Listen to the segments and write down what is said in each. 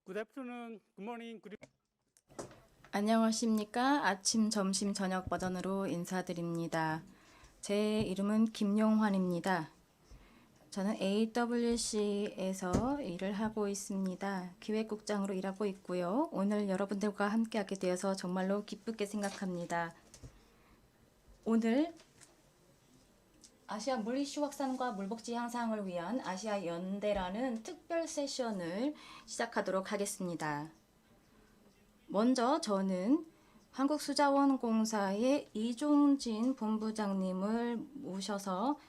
Good afternoon, good morning, good 안녕하십니까? 아침, 점심, 저녁 버전으로 인사드립니다. 제 이름은 김용환입니다. 저는 AWC에서 일을 하고 있습니다. 기획국장으로 일하고 있고요. 오늘 여러분들과 함께하게 되어서 정말로 기쁘게 생각합니다. 오늘 아시아 물 이슈 확산과 물복지 향상을 위한 아시아 연대라는 특별 세션을 시작하도록 하겠습니다. 먼저 저는 한국수자원공사의 이종진 본부장님을 모셔서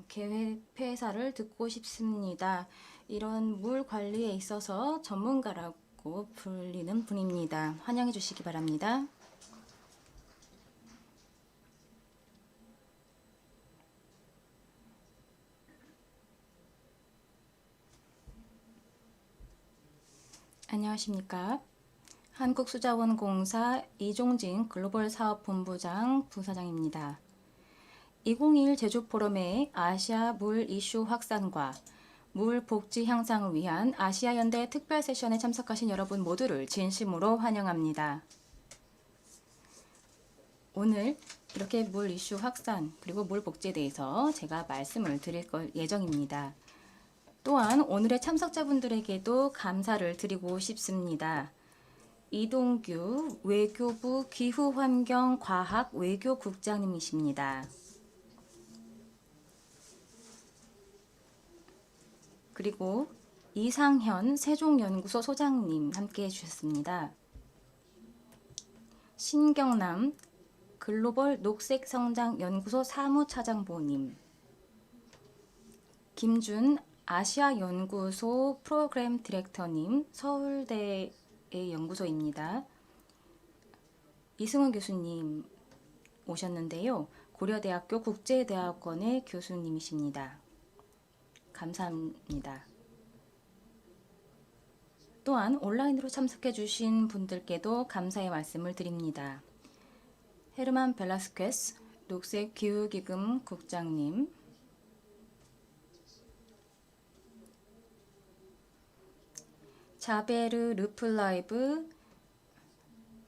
계획 폐사를 듣고 싶습니다. 이런 물 관리에 있어서 전문가라고 불리는 분입니다. 환영해 주시기 바랍니다. 안녕하십니까? 한국수자원공사 이종진 글로벌 사업본부장 부사장입니다. 2021 제주포럼의 아시아 물 이슈 확산과 물 복지 향상을 위한 아시아 연대 특별 세션에 참석하신 여러분 모두를 진심으로 환영합니다. 오늘 이렇게 물 이슈 확산 그리고 물 복지에 대해서 제가 말씀을 드릴 예정입니다. 또한 오늘의 참석자분들에게도 감사를 드리고 싶습니다. 이동규 외교부 기후환경과학 외교국장님이십니다. 그리고 이상현 세종연구소 소장님 함께 해주셨습니다. 신경남 글로벌 녹색성장연구소 사무차장보님, 김준 아시아연구소 프로그램 디렉터님, 서울대의 연구소입니다. 이승훈 교수님 오셨는데요. 고려대학교 국제대학원의 교수님이십니다. 감사합니다. 또한 온라인으로 참석해 주신 분들께도 감사의 말씀을 드립니다. 헤르만 벨라스퀘스 녹색기후기금 국장님, 자베르 르플라이브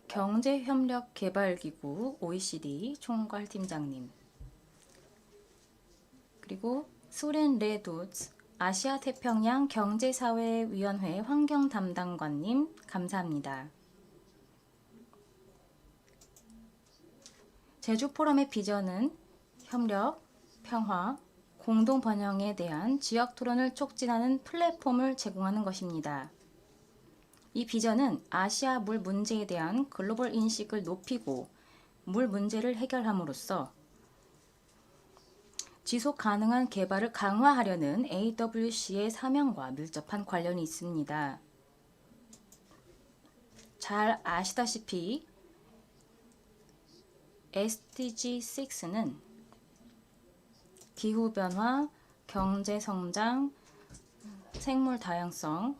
경제협력개발기구 OECD 총괄팀장님, 그리고 소렌 레도츠 아시아태평양 경제사회위원회 환경담당관님 감사합니다. 제주포럼의 비전은 협력, 평화, 공동번영에 대한 지역토론을 촉진하는 플랫폼을 제공하는 것입니다. 이 비전은 아시아 물 문제에 대한 글로벌 인식을 높이고 물 문제를 해결함으로써 지속 가능한 개발을 강화하려는 AWC의 사명과 밀접한 관련이 있습니다. 잘 아시다시피 SDG 6는 기후변화, 경제성장, 생물 다양성,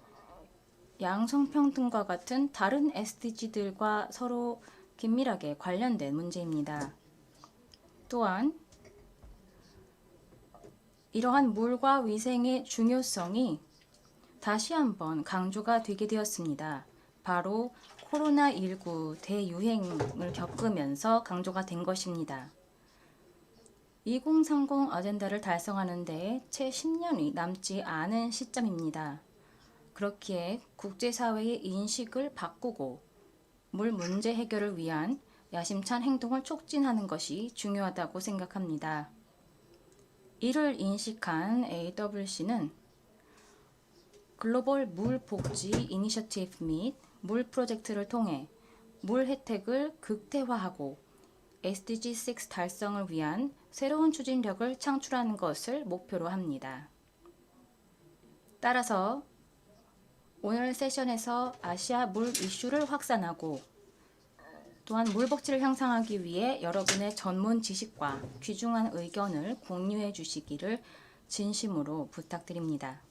양성평등과 같은 다른 SDG들과 서로 긴밀하게 관련된 문제입니다. 또한 이러한 물과 위생의 중요성이 다시 한번 강조가 되게 되었습니다. 바로 코로나19 대유행을 겪으면서 강조가 된 것입니다. 2030 아젠다를 달성하는 데 채 10년이 남지 않은 시점입니다. 그렇기에 국제사회의 인식을 바꾸고 물 문제 해결을 위한 야심찬 행동을 촉진하는 것이 중요하다고 생각합니다. 이를 인식한 AWC는 글로벌 물 복지 이니셔티브 및 물 프로젝트를 통해 물 혜택을 극대화하고 SDG 6 달성을 위한 새로운 추진력을 창출하는 것을 목표로 합니다. 따라서 오늘 세션에서 아시아 물 이슈를 확산하고 또한 물 복지를 향상하기 위해 여러분의 전문 지식과 귀중한 의견을 공유해 주시기를 진심으로 부탁드립니다.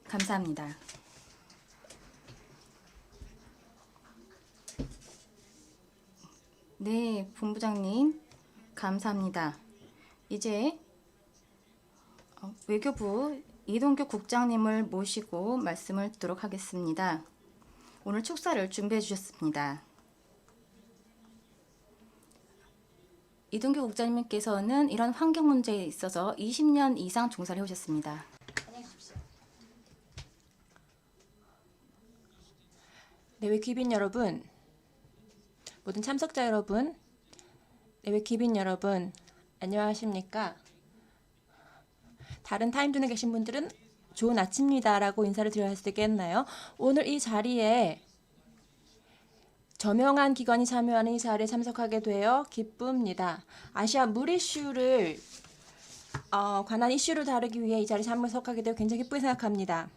감사합니다. 네, 본부장님 감사합니다. 이제 외교부 이동규 국장님을 모시고 말씀을 듣도록 하겠습니다. 오늘 축사를 준비해 주셨습니다. 이동규 국장님께서는 이런 환경 문제에 있어서 20년 이상 종사를 해오셨습니다. 내외 귀빈 여러분, 모든 참석자 여러분, 내외 귀빈 여러분, 안녕하십니까? 다른 타임존에 계신 분들은 좋은 아침입니다라고 인사를 드려야 할 수 있겠나요? 오늘 이 자리에 저명한 기관이 참여하는 이 자리에 참석하게 되어 기쁩니다. 아시아 물 이슈를 관한 이슈를 다루기 위해 이 자리에 참석하게 되어 굉장히 기쁘게 생각합니다.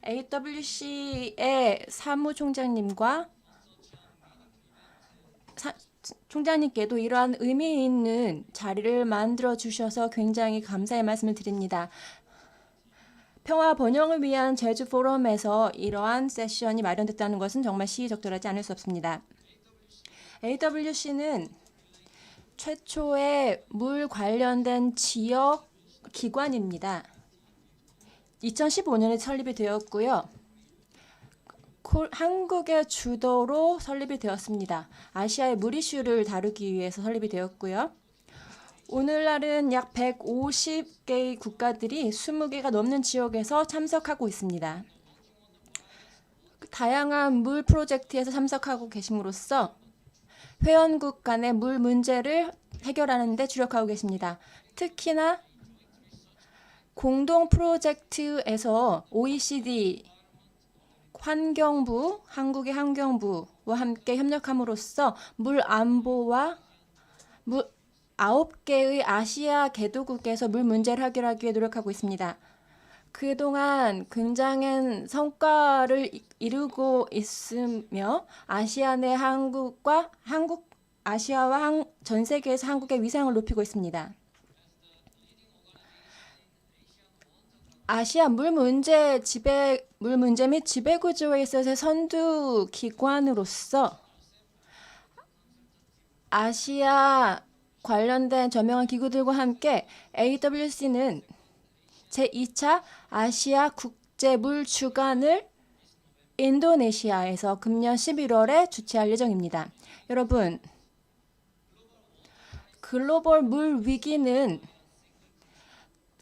AWC의 사무총장님과 총장님께도 이러한 의미 있는 자리를 만들어 주셔서 굉장히 감사의 말씀을 드립니다. 평화 번영을 위한 제주 포럼에서 이러한 세션이 마련됐다는 것은 정말 시의적절하지 않을 수 없습니다. AWC는 최초의 물 관련된 지역 기관입니다. 2015년에 설립이 되었고요. 한국의 주도로 설립이 되었습니다. 아시아의 물 이슈를 다루기 위해서 설립이 되었고요. 오늘날은 약 150개의 국가들이 20개가 넘는 지역에서 참석하고 있습니다. 다양한 물 프로젝트에서 참석하고 계심으로써 회원국 간의 물 문제를 해결하는 데 주력하고 계십니다. 특히나 공동 프로젝트에서 OECD 환경부, 한국의 환경부와 함께 협력함으로써 물 안보와 9개의 아시아 개도국에서 물 문제를 해결하기 위해 노력하고 있습니다. 그동안 굉장한 성과를 이루고 있으며 아시아 내 아시아와 전 세계에서 한국의 위상을 높이고 있습니다. 아시아 물 문제 및 지배 구조에 있어서의 선두 기관으로서 아시아 관련된 저명한 기구들과 함께 AWC는 제2차 아시아 국제물 주간을 인도네시아에서 금년 11월에 주최할 예정입니다. 여러분, 글로벌 물 위기는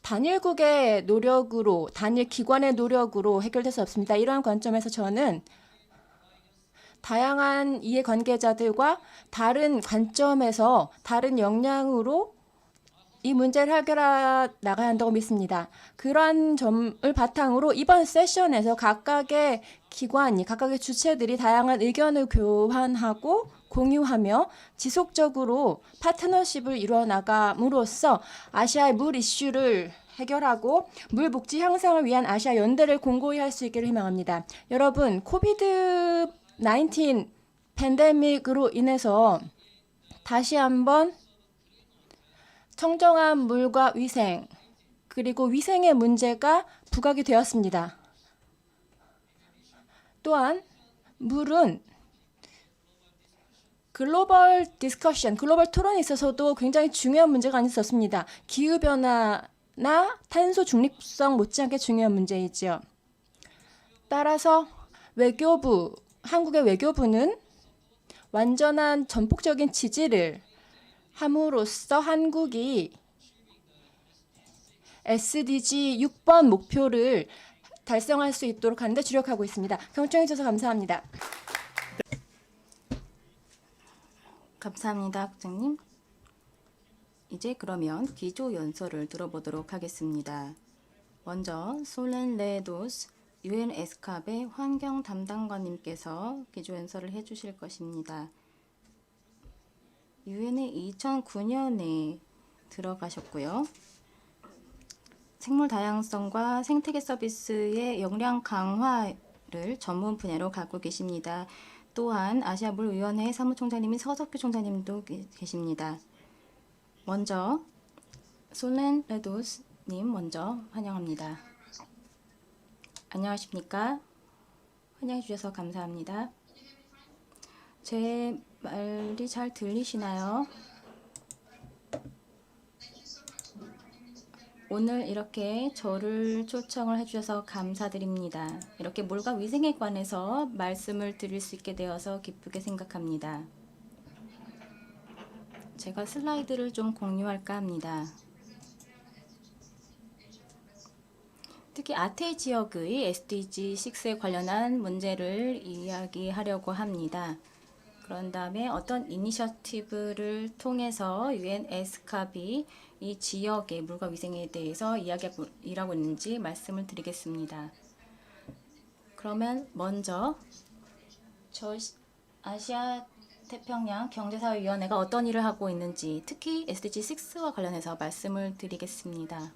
단일국의 노력으로, 단일 기관의 노력으로 해결될 수 없습니다. 이러한 관점에서 저는 다양한 이해관계자들과 다른 관점에서 다른 역량으로 이 문제를 해결해 나가야 한다고 믿습니다. 그러한 점을 바탕으로 이번 세션에서 각각의 기관이, 각각의 주체들이 다양한 의견을 교환하고 공유하며 지속적으로 파트너십을 이루어 나감으로써 아시아의 물 이슈를 해결하고 물 복지 향상을 위한 아시아 연대를 공고히 할 수 있기를 희망합니다. 여러분, 코비드-19 팬데믹으로 인해서 다시 한번 청정한 물과 위생, 그리고 위생의 문제가 부각이 되었습니다. 또한 물은 글로벌 디스커션, 글로벌 토론에 있어서도 굉장히 중요한 문제가 아닐 수 없습니다. 기후변화나 탄소 중립성 못지않게 중요한 문제이지요. 따라서 한국의 외교부는 완전한 전폭적인 지지를 함으로써 한국이 SDG 6번 목표를 달성할 수 있도록 하는 데 주력하고 있습니다. 경청해 주셔서 감사합니다. 감사합니다, 국장님. 이제 그러면 기조 연설을 들어보도록 하겠습니다. 먼저 솔렌 레도스 UN 에스캅의 환경 담당관님께서 기조 연설을 해주실 것입니다. UN에 2009년에 들어가셨고요. 생물 다양성과 생태계 서비스의 역량 강화를 전문 분야로 갖고 계십니다. 또한 아시아물위원회 사무총장님인 서석규 총장님도 계십니다. 먼저 솔렌 레도스님 먼저 환영합니다. 안녕하십니까? 환영해 주셔서 감사합니다. 제 말이 잘 들리시나요? 오늘 이렇게 저를 초청을 해주셔서 감사드립니다. 이렇게 물과 위생에 관해서 말씀을 드릴 수 있게 되어서 기쁘게 생각합니다. 제가 슬라이드를 좀 공유할까 합니다. 특히 아태 지역의 SDG 6에 관련한 문제를 이야기하려고 합니다. 그런 다음에 어떤 이니셔티브를 통해서 UN 에스캅이 이 지역의 물과 위생에 대해서 이야기하고 있는지 말씀을 드리겠습니다. 그러면 먼저 아시아 태평양 경제사회위원회가 어떤 일을 하고 있는지, 특히 SDG 6와 관련해서 말씀을 드리겠습니다.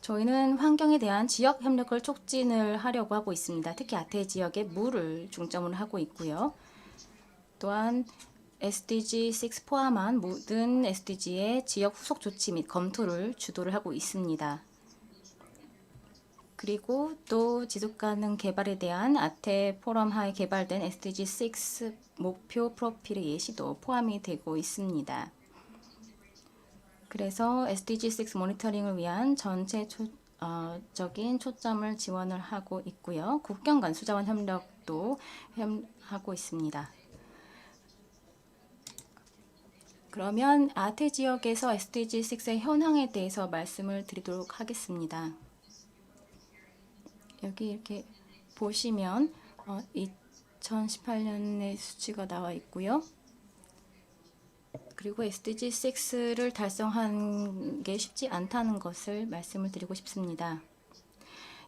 저희는 환경에 대한 지역 협력을 촉진을 하려고 하고 있습니다. 특히 아태 지역의 물을 중점으로 하고 있고요. 또한 SDG 6 포함한 모든 SDG의 지역 후속 조치 및 검토를 주도를 하고 있습니다. 그리고 또 지속가능 개발에 대한 아태 포럼 하에 개발된 SDG 6 목표 프로필의 예시도 포함이 되고 있습니다. 그래서 SDG 6 모니터링을 위한 전체적인 초점을 지원을 하고 있고요. 국경 간 수자원 협력도 하고 있습니다. 그러면 아태 지역에서 SDG 6의 현황에 대해서 말씀을 드리도록 하겠습니다. 여기 이렇게 보시면 2018년의 수치가 나와 있고요. 그리고 SDG 6를 달성한 게 쉽지 않다는 것을 말씀을 드리고 싶습니다.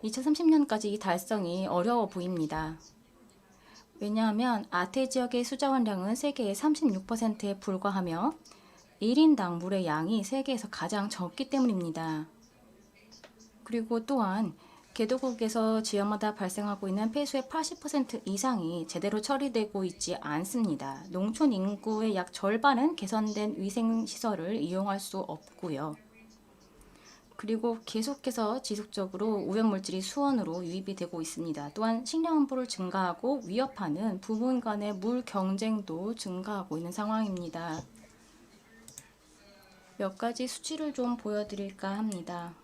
2030년까지 이 달성이 어려워 보입니다. 왜냐하면 아태 지역의 수자원량은 세계의 36%에 불과하며 1인당 물의 양이 세계에서 가장 적기 때문입니다. 그리고 또한 개도국에서 지역마다 발생하고 있는 폐수의 80% 이상이 제대로 처리되고 있지 않습니다. 농촌 인구의 약 절반은 개선된 위생시설을 이용할 수 없고요. 그리고 계속해서 지속적으로 오염물질이 수원으로 유입이 되고 있습니다. 또한 식량 안보를 증가하고 위협하는 부문 간의 물 경쟁도 증가하고 있는 상황입니다. 몇 가지 수치를 좀 보여드릴까 합니다.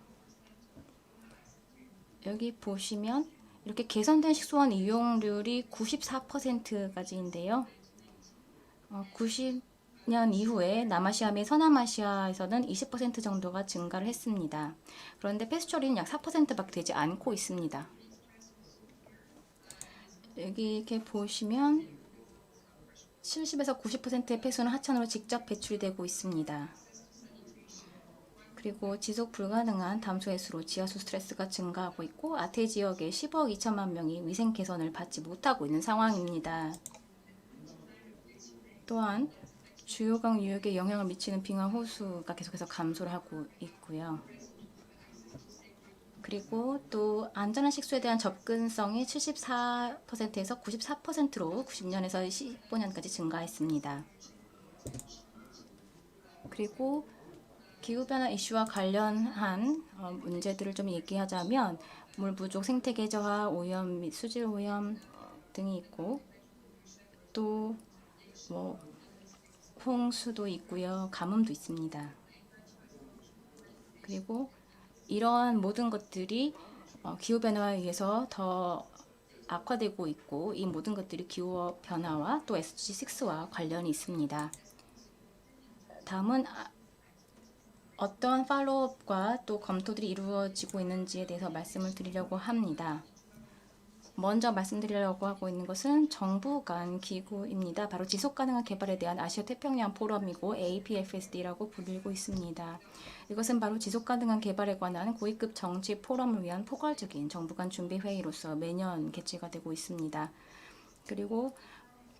여기 보시면 이렇게 개선된 식수원 이용률이 94%까지인데요. 90년 이후에 남아시아 및 서남아시아에서는 20% 정도가 증가를 했습니다. 그런데 폐수 처리는 약 4%밖에 되지 않고 있습니다. 여기 이렇게 보시면 70에서 90%의 폐수는 하천으로 직접 배출이 되고 있습니다. 그리고 지속 불가능한 담수 해수로 지하수 스트레스가 증가하고 있고 아태 지역의 10억 2천만 명이 위생 개선을 받지 못하고 있는 상황입니다. 또한 주요 강 유역에 영향을 미치는 빙하 호수가 계속해서 감소를 하고 있고요. 그리고 또 안전한 식수에 대한 접근성이 74%에서 94%로 90년에서 15년까지 증가했습니다. 그리고 기후변화 이슈와 관련한 문제들을 좀 얘기하자면 물 부족, 생태계 저하, 오염 및 수질 오염 등이 있고 또 홍수도 있고요. 가뭄도 있습니다. 그리고 이러한 모든 것들이 기후변화에 의해서 더 악화되고 있고 이 모든 것들이 기후변화와 또 SDG 6와 관련이 있습니다. 다음은 어떠한 팔로우업과 또 검토들이 이루어지고 있는지에 대해서 말씀을 드리려고 합니다. 먼저 말씀드리려고 하고 있는 것은 정부 간 기구입니다. 바로 지속가능한 개발에 대한 아시아 태평양 포럼이고 APFSD라고 불리고 있습니다. 이것은 바로 지속가능한 개발에 관한 고위급 정치 포럼을 위한 포괄적인 정부 간 준비 회의로서 매년 개최가 되고 있습니다. 그리고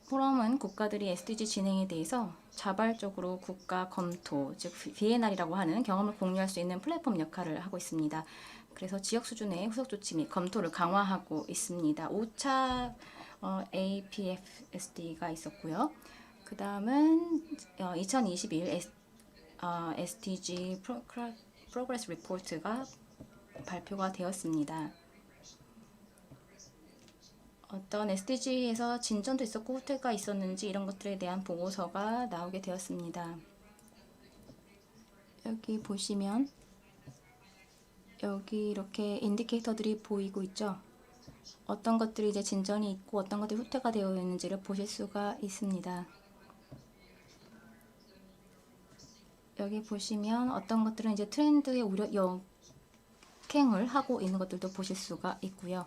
포럼은 국가들이 SDG 진행에 대해서 자발적으로 국가 검토, 즉 비에날이라고 하는 경험을 공유할 수 있는 플랫폼 역할을 하고 있습니다. 그래서 지역 수준의 후속 조치 및 검토를 강화하고 있습니다. 5차 APFSD가 있었고요. 그 다음은 2021 SDG 프로그레스 리포트가 발표가 되었습니다. 어떤 SDG에서 진전도 있었고 후퇴가 있었는지 이런 것들에 대한 보고서가 나오게 되었습니다. 여기 보시면 여기 이렇게 인디케이터들이 보이고 있죠. 어떤 것들이 이제 진전이 있고 어떤 것들이 후퇴가 되어 있는지를 보실 수가 있습니다. 여기 보시면 어떤 것들은 이제 트렌드에 오히려 역행을 하고 있는 것들도 보실 수가 있고요.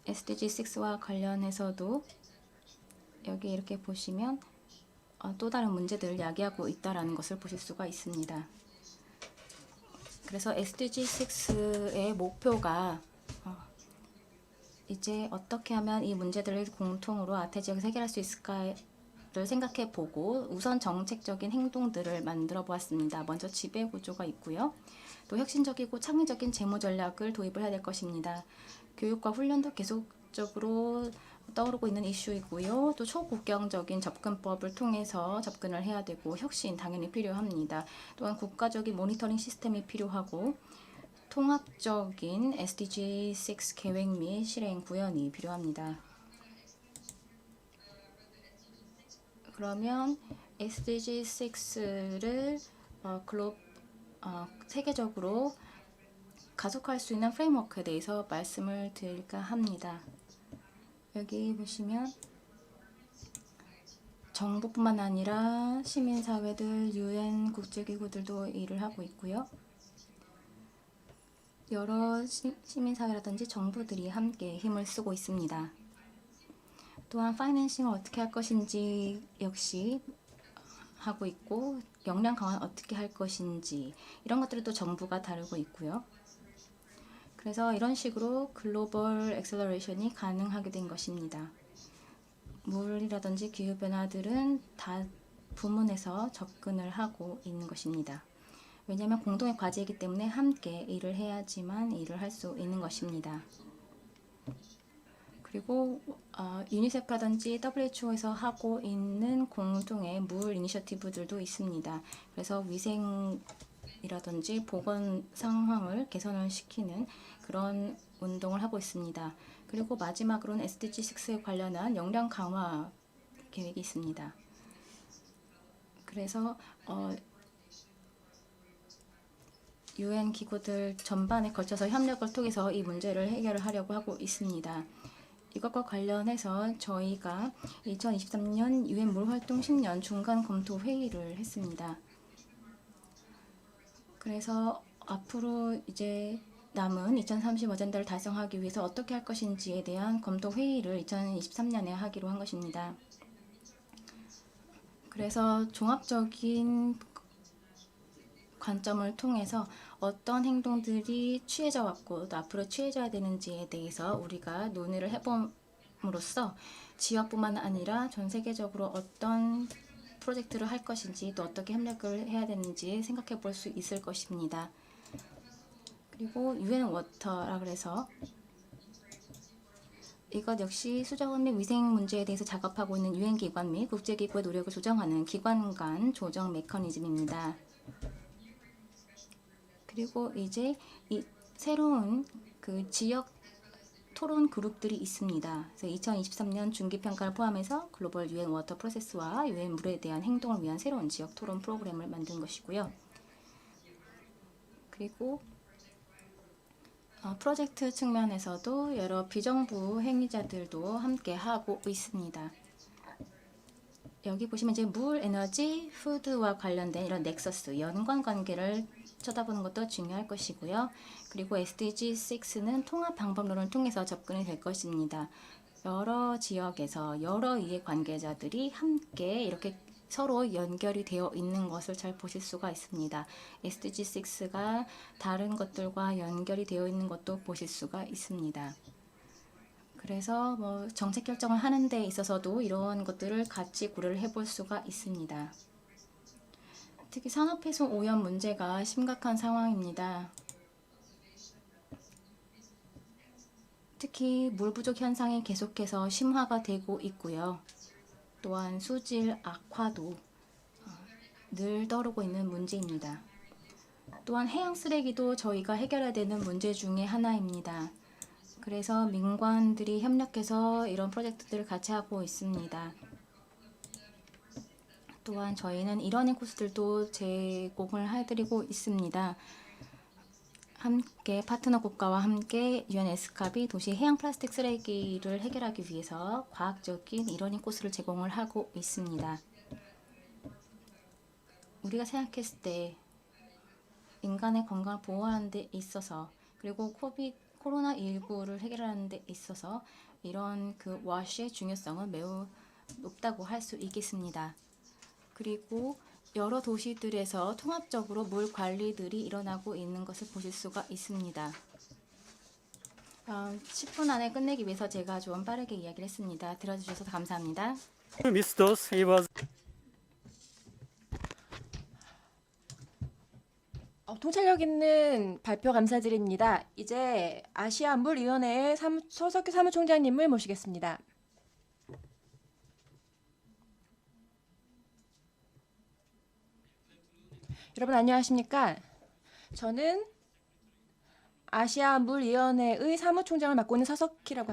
SDG 6와 관련해서도 여기 이렇게 보시면 또 다른 문제들을 야기하고 있다는 것을 보실 수가 있습니다. 그래서 SDG 6의 목표가 이제 어떻게 하면 이 문제들을 공통으로 아태 지역에서 해결할 수 있을까를 생각해 보고 우선 정책적인 행동들을 만들어 보았습니다. 먼저 지배 구조가 있고요. 또 혁신적이고 창의적인 재무 전략을 도입을 해야 될 것입니다. 교육과 훈련도 계속적으로 떠오르고 있는 이슈이고요. 또 초국경적인 접근법을 통해서 접근을 해야 되고 혁신 당연히 필요합니다. 또한 국가적인 모니터링 시스템이 필요하고 통합적인 SDG 6 계획 및 실행 구현이 필요합니다. 그러면 SDG 6를 세계적으로 가속할 수 있는 프레임워크에 대해서 말씀을 드릴까 합니다. 여기 보시면 정부뿐만 아니라 시민사회들, UN 국제기구들도 일을 하고 있고요. 여러 시민사회라든지 정부들이 함께 힘을 쓰고 있습니다. 또한 파이낸싱을 어떻게 할 것인지 역시 하고 있고 역량 강화는 어떻게 할 것인지 이런 것들을 또 정부가 다루고 있고요. 그래서 이런 식으로 글로벌 엑셀러레이션이 가능하게 된 것입니다. 물이라든지 기후변화들은 다 부문에서 접근을 하고 있는 것입니다. 왜냐하면 공동의 과제이기 때문에 함께 일을 해야지만 일을 할 수 있는 것입니다. 그리고 유니세프라든지 WHO에서 하고 있는 공동의 물 이니셔티브들도 있습니다. 그래서 위생이라든지 보건 상황을 개선을 시키는 그런 운동을 하고 있습니다. 그리고 마지막으로는 SDG 6에 관련한 역량 강화 계획이 있습니다. 그래서 UN 기구들 전반에 걸쳐서 협력을 통해서 이 문제를 해결을 하려고 하고 있습니다. 이것과 관련해서 저희가 2023년 UN 물활동 10년 중간 검토 회의를 했습니다. 그래서 앞으로 이제 남은 2030 어젠다를 달성하기 위해서 어떻게 할 것인지에 대한 검토 회의를 2023년에 하기로 한 것입니다. 그래서 종합적인 관점을 통해서 어떤 행동들이 취해져 왔고 또 앞으로 취해져야 되는지에 대해서 우리가 논의를 해봄으로써 지역뿐만 아니라 전 세계적으로 어떤 프로젝트를 할 것인지 또 어떻게 협력을 해야 되는지 생각해 볼 수 있을 것입니다. 그리고 UN 워터라 그래서 이것 역시 수자원 및 위생 문제에 대해서 작업하고 있는 UN 기관 및 국제기구의 노력을 조정하는 기관 간 조정 메커니즘입니다. 그리고 이제 이 새로운 그 지역 토론 그룹들이 있습니다. 그래서 2023년 중기평가를 포함해서 글로벌 UN 워터 프로세스와 UN 물에 대한 행동을 위한 새로운 지역 토론 프로그램을 만든 것이고요. 그리고 프로젝트 측면에서도 여러 비정부 행위자들도 함께 하고 있습니다. 여기 보시면 이제 물, 에너지, 푸드와 관련된 이런 넥서스, 연관 관계를 쳐다보는 것도 중요할 것이고요. 그리고 SDG 6는 통합 방법론을 통해서 접근이 될 것입니다. 여러 지역에서 여러 이해 관계자들이 함께 이렇게 서로 연결이 되어 있는 것을 잘 보실 수가 있습니다. SDG 6가 다른 것들과 연결이 되어 있는 것도 보실 수가 있습니다. 그래서 정책 결정을 하는 데 있어서도 이런 것들을 같이 고려를 해볼 수가 있습니다. 특히 산업훼손 오염 문제가 심각한 상황입니다. 특히 물 부족 현상이 계속해서 심화가 되고 있고요. 또한 수질 악화도 늘 떠오르고 있는 문제입니다. 또한 해양 쓰레기도 저희가 해결해야 되는 문제 중에 하나입니다. 그래서 민관들이 협력해서 이런 프로젝트들을 같이 하고 있습니다. 또한 저희는 이러한 코스들도 제공을 해드리고 있습니다. 함께 파트너 국가와 함께 UNESCAP이 도시 해양 플라스틱 쓰레기를 해결하기 위해서 과학적인 이러닝 코스를 제공을 하고 있습니다. 우리가 생각했을 때 인간의 건강을 보호하는 데 있어서 그리고 코로나19를 해결하는 데 있어서 이런 그 워시의 중요성은 매우 높다고 할 수 있겠습니다. 그리고 여러 도시들에서 통합적으로 물 관리들이 일어나고 있는 것을 보실 수가 있습니다. 10분 안에 끝내기 위해서 제가 좀 빠르게 이야기를 했습니다. 들어주셔서 감사합니다. Mistos, he was 통찰력 있는 발표 감사드립니다. 이제 아시아 물위원회의 서석규 사무총장님을 모시겠습니다. 여러분 안녕하십니까? 저는 아시아 물위원회의 사무총장을 맡고 있는 서석규라고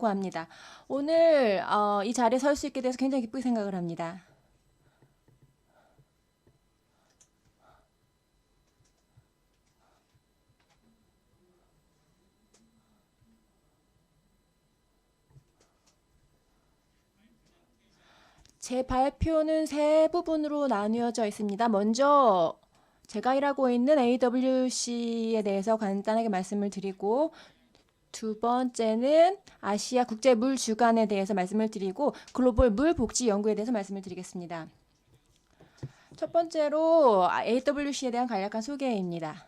합니다. 오늘 이 자리에 설 수 있게 돼서 굉장히 기쁘게 생각을 합니다. 제 발표는 세 부분으로 나뉘어져 있습니다. 먼저 제가 일하고 있는 AWC에 대해서 간단하게 말씀을 드리고, 두 번째는 아시아 국제 물 주간에 대해서 말씀을 드리고, 글로벌 물 복지 연구에 대해서 말씀을 드리겠습니다. 첫 번째로 AWC에 대한 간략한 소개입니다.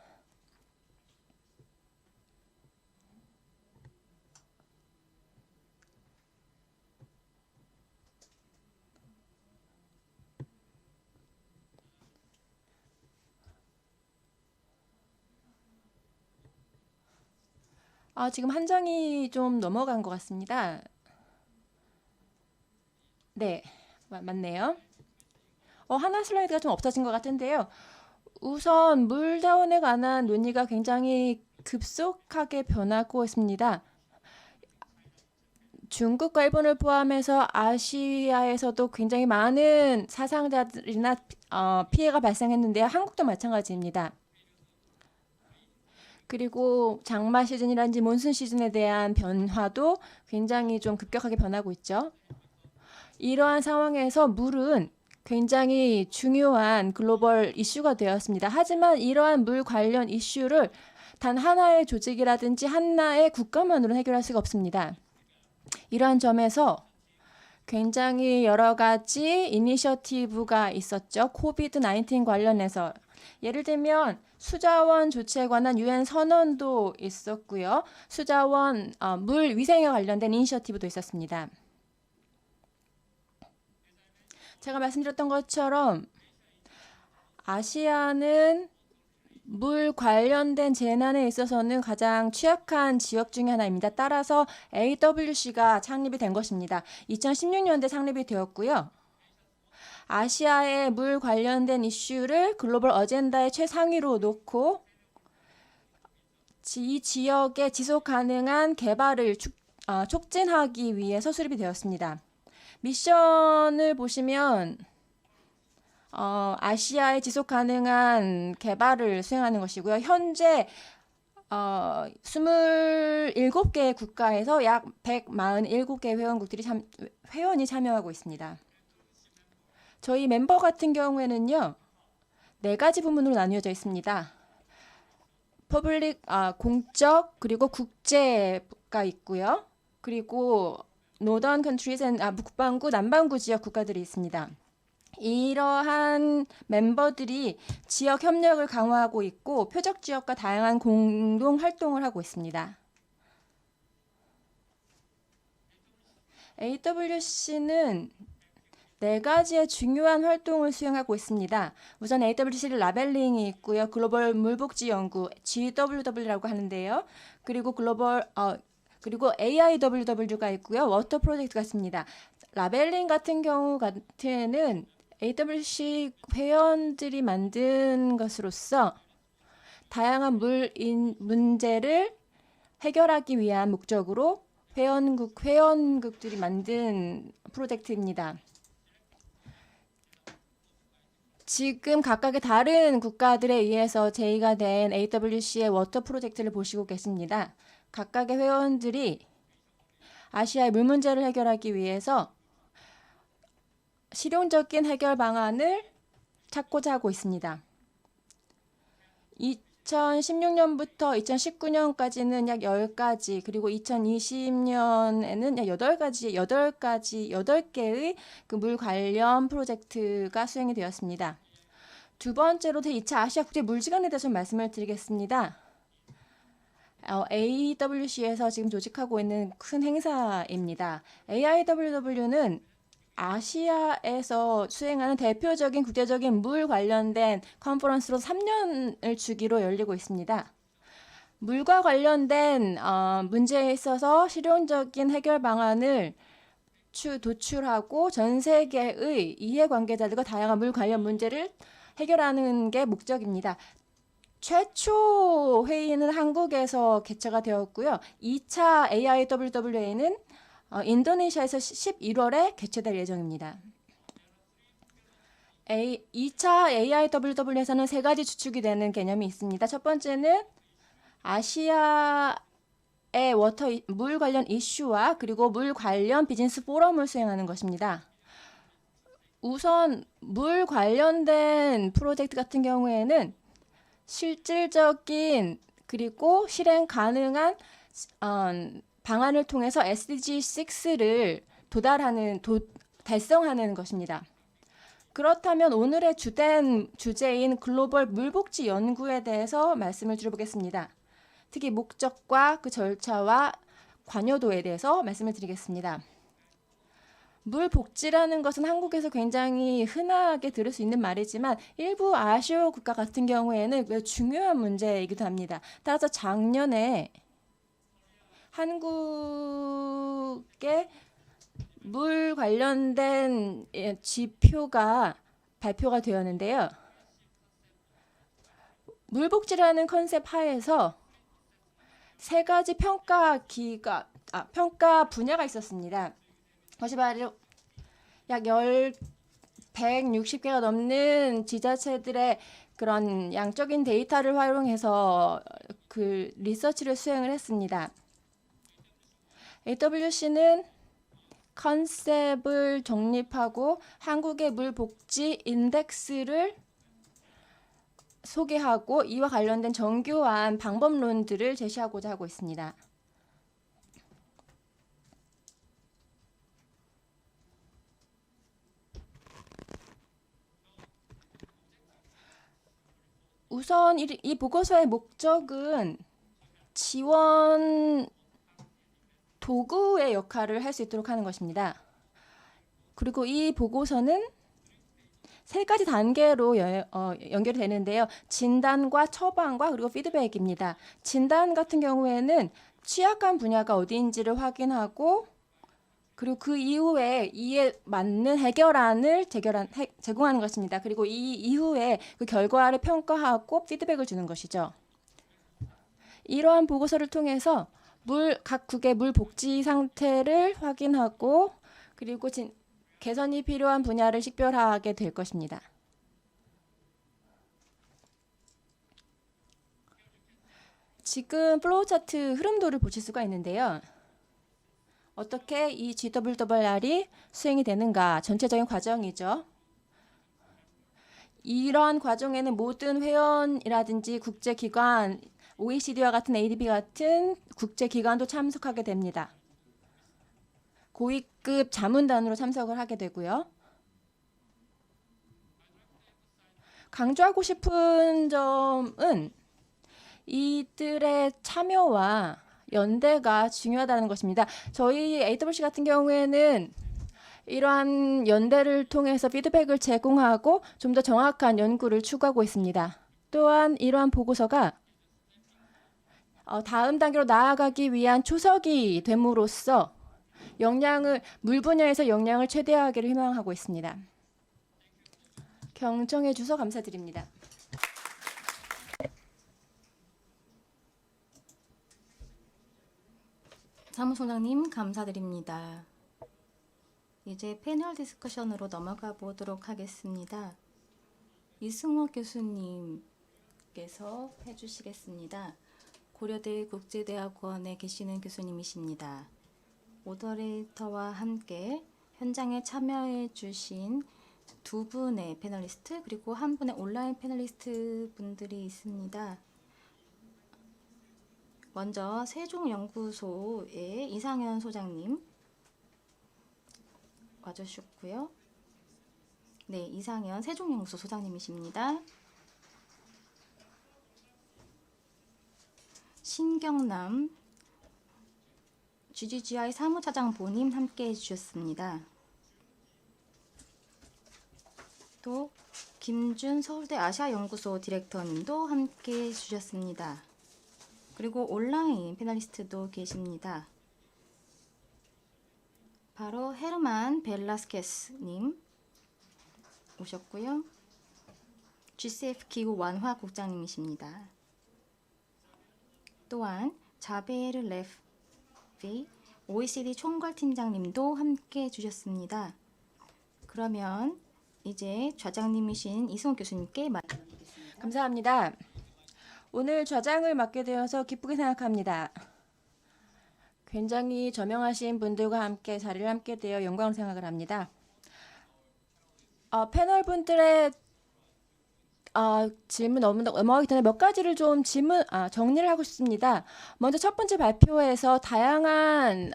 지금 한 장이 좀 넘어간 것 같습니다. 네, 맞네요. 하나 슬라이드가 좀 없어진 것 같은데요. 우선 물자원에 관한 논의가 굉장히 급속하게 변하고 있습니다. 중국과 일본을 포함해서 아시아에서도 굉장히 많은 사상자들이나 피해가 발생했는데요. 한국도 마찬가지입니다. 그리고 장마 시즌이라든지 몬순 시즌에 대한 변화도 굉장히 좀 급격하게 변하고 있죠. 이러한 상황에서 물은 굉장히 중요한 글로벌 이슈가 되었습니다. 하지만 이러한 물 관련 이슈를 단 하나의 조직이라든지 하나의 국가만으로는 해결할 수가 없습니다. 이러한 점에서 굉장히 여러 가지 이니셔티브가 있었죠. 코비드-19 관련해서. 예를 들면 수자원 조치에 관한 유엔 선언도 있었고요. 수자원 물 위생에 관련된 이니셔티브도 있었습니다. 제가 말씀드렸던 것처럼 아시아는 물 관련된 재난에 있어서는 가장 취약한 지역 중에 하나입니다. 따라서 AWC가 창립이 된 것입니다. 2016년대 창립이 되었고요. 아시아의 물 관련된 이슈를 글로벌 어젠다의 최상위로 놓고 이 지역의 지속 가능한 개발을 촉진하기 위해서 수립이 되었습니다. 미션을 보시면 아시아의 지속 가능한 개발을 수행하는 것이고요. 현재 27개 국가에서 약 147개 회원이 참여하고 있습니다. 저희 멤버 같은 경우에는요, 4가지 부문으로 나뉘어져 있습니다. 공적, 그리고 국제가 있고요. 그리고 Northern Countries 북반구, 남반구 지역 국가들이 있습니다. 이러한 멤버들이 지역 협력을 강화하고 있고 표적 지역과 다양한 공동 활동을 하고 있습니다. AWC는 4가지의 중요한 활동을 수행하고 있습니다. 우선 AWC 라벨링이 있고요. 글로벌 물복지 연구 GWW라고 하는데요. 그리고 그리고 AIWW가 있고요. 워터 프로젝트가 있습니다. 라벨링 같은 경우 같은 AWC 회원들이 만든 것으로서 다양한 문제를 해결하기 위한 목적으로 회원국들이 만든 프로젝트입니다. 지금 각각의 다른 국가들에 의해서 제의가 된 AWC의 워터 프로젝트를 보시고 계십니다. 각각의 회원들이 아시아의 물 문제를 해결하기 위해서 실용적인 해결 방안을 찾고자 하고 있습니다. 2016년부터 2019년까지는 약 10가지, 그리고 2020년에는 약 8개의 그 물 관련 프로젝트가 수행이 되었습니다. 두 번째로 제2차 아시아 국제 물지간에 대해서 말씀을 드리겠습니다. AWC에서 지금 조직하고 있는 큰 행사입니다. AIWW는 아시아에서 수행하는 대표적인 국제적인 물 관련된 컨퍼런스로 3년을 주기로 열리고 있습니다. 물과 관련된 문제에 있어서 실용적인 해결 방안을 도출하고 전 세계의 이해관계자들과 다양한 물 관련 문제를 해결하는 게 목적입니다. 최초 회의는 한국에서 개최가 되었고요. 2차 AIWWA는 인도네시아에서 11월에 개최될 예정입니다. 2차 AIWW에서는 세 가지 주축이 되는 개념이 있습니다. 첫 번째는 아시아의 물 관련 이슈와 그리고 물 관련 비즈니스 포럼을 수행하는 것입니다. 우선 물 관련된 프로젝트 같은 경우에는 실질적인 그리고 실행 가능한 방안을 통해서 SDG 6를 달성하는 것입니다. 그렇다면 오늘의 주된 주제인 글로벌 물복지 연구에 대해서 말씀을 드려보겠습니다. 특히 목적과 그 절차와 관여도에 대해서 말씀을 드리겠습니다. 물복지라는 것은 한국에서 굉장히 흔하게 들을 수 있는 말이지만 일부 아시아 국가 같은 경우에는 매우 중요한 문제이기도 합니다. 따라서 작년에 한국의 물 관련된 지표가 발표가 되었는데요. 물복지라는 컨셉 하에서 세 가지 평가 분야가 있었습니다. 그것이 바로 약 160개가 넘는 지자체들의 그런 양적인 데이터를 활용해서 그 리서치를 수행을 했습니다. AWC는 컨셉을 정립하고 한국의 물복지 인덱스를 소개하고 이와 관련된 정교한 방법론들을 제시하고자 하고 있습니다. 우선 이 보고서의 목적은 지원 도구의 역할을 할 수 있도록 하는 것입니다. 그리고 이 보고서는 세 가지 단계로 연결이 되는데요. 진단과 처방과 그리고 피드백입니다. 진단 같은 경우에는 취약한 분야가 어디인지를 확인하고 그리고 그 이후에 이에 맞는 해결안을 제공하는 것입니다. 그리고 이 이후에 그 결과를 평가하고 피드백을 주는 것이죠. 이러한 보고서를 통해서 각 국의 물 복지 상태를 확인하고 그리고 개선이 필요한 분야를 식별하게 될 것입니다. 지금 플로우 차트 흐름도를 보실 수가 있는데요. 어떻게 이 GWR이 수행이 되는가 전체적인 과정이죠. 이런 과정에는 모든 회원이라든지 국제기관, OECD와 같은 ADB 같은 국제기관도 참석하게 됩니다. 고위급 자문단으로 참석을 하게 되고요. 강조하고 싶은 점은 이들의 참여와 연대가 중요하다는 것입니다. 저희 AWC 같은 경우에는 이러한 연대를 통해서 피드백을 제공하고 좀 더 정확한 연구를 추구하고 있습니다. 또한 이러한 보고서가 다음 단계로 나아가기 위한 초석이 됨으로써 물 분야에서 역량을 최대화하기를 희망하고 있습니다. 경청해 주셔서 감사드립니다. 사무총장님 감사드립니다. 이제 패널 디스커션으로 넘어가 보도록 하겠습니다. 이승호 교수님께서 해주시겠습니다. 고려대 국제대학원에 계시는 교수님이십니다. 모더레이터와 함께 현장에 참여해 주신 두 분의 패널리스트 그리고 한 분의 온라인 패널리스트 분들이 있습니다. 먼저 세종연구소의 이상현 소장님 와주셨고요. 네, 이상현 세종연구소 소장님이십니다. 신경남 GGGI 사무차장 보님 함께 해주셨습니다. 또 김준 서울대 아시아연구소 디렉터님도 함께 해주셨습니다. 그리고 온라인 패널리스트도 계십니다. 바로 헤르만 벨라스케스님 오셨고요. GCF 기구 완화 국장님이십니다. 또한 자베르 레프비 OECD 총괄팀장님도 함께 해주셨습니다. 그러면 이제 좌장님이신 이승호 교수님께 감사합니다. 오늘 좌장을 맡게 되어서 기쁘게 생각합니다. 굉장히 저명하신 분들과 함께 자리를 함께 되어 영광을 생각을 합니다. 패널 분들의 질문 넘어가기 전에 몇 가지를 좀 정리를 하고 싶습니다. 먼저 첫 번째 발표에서 다양한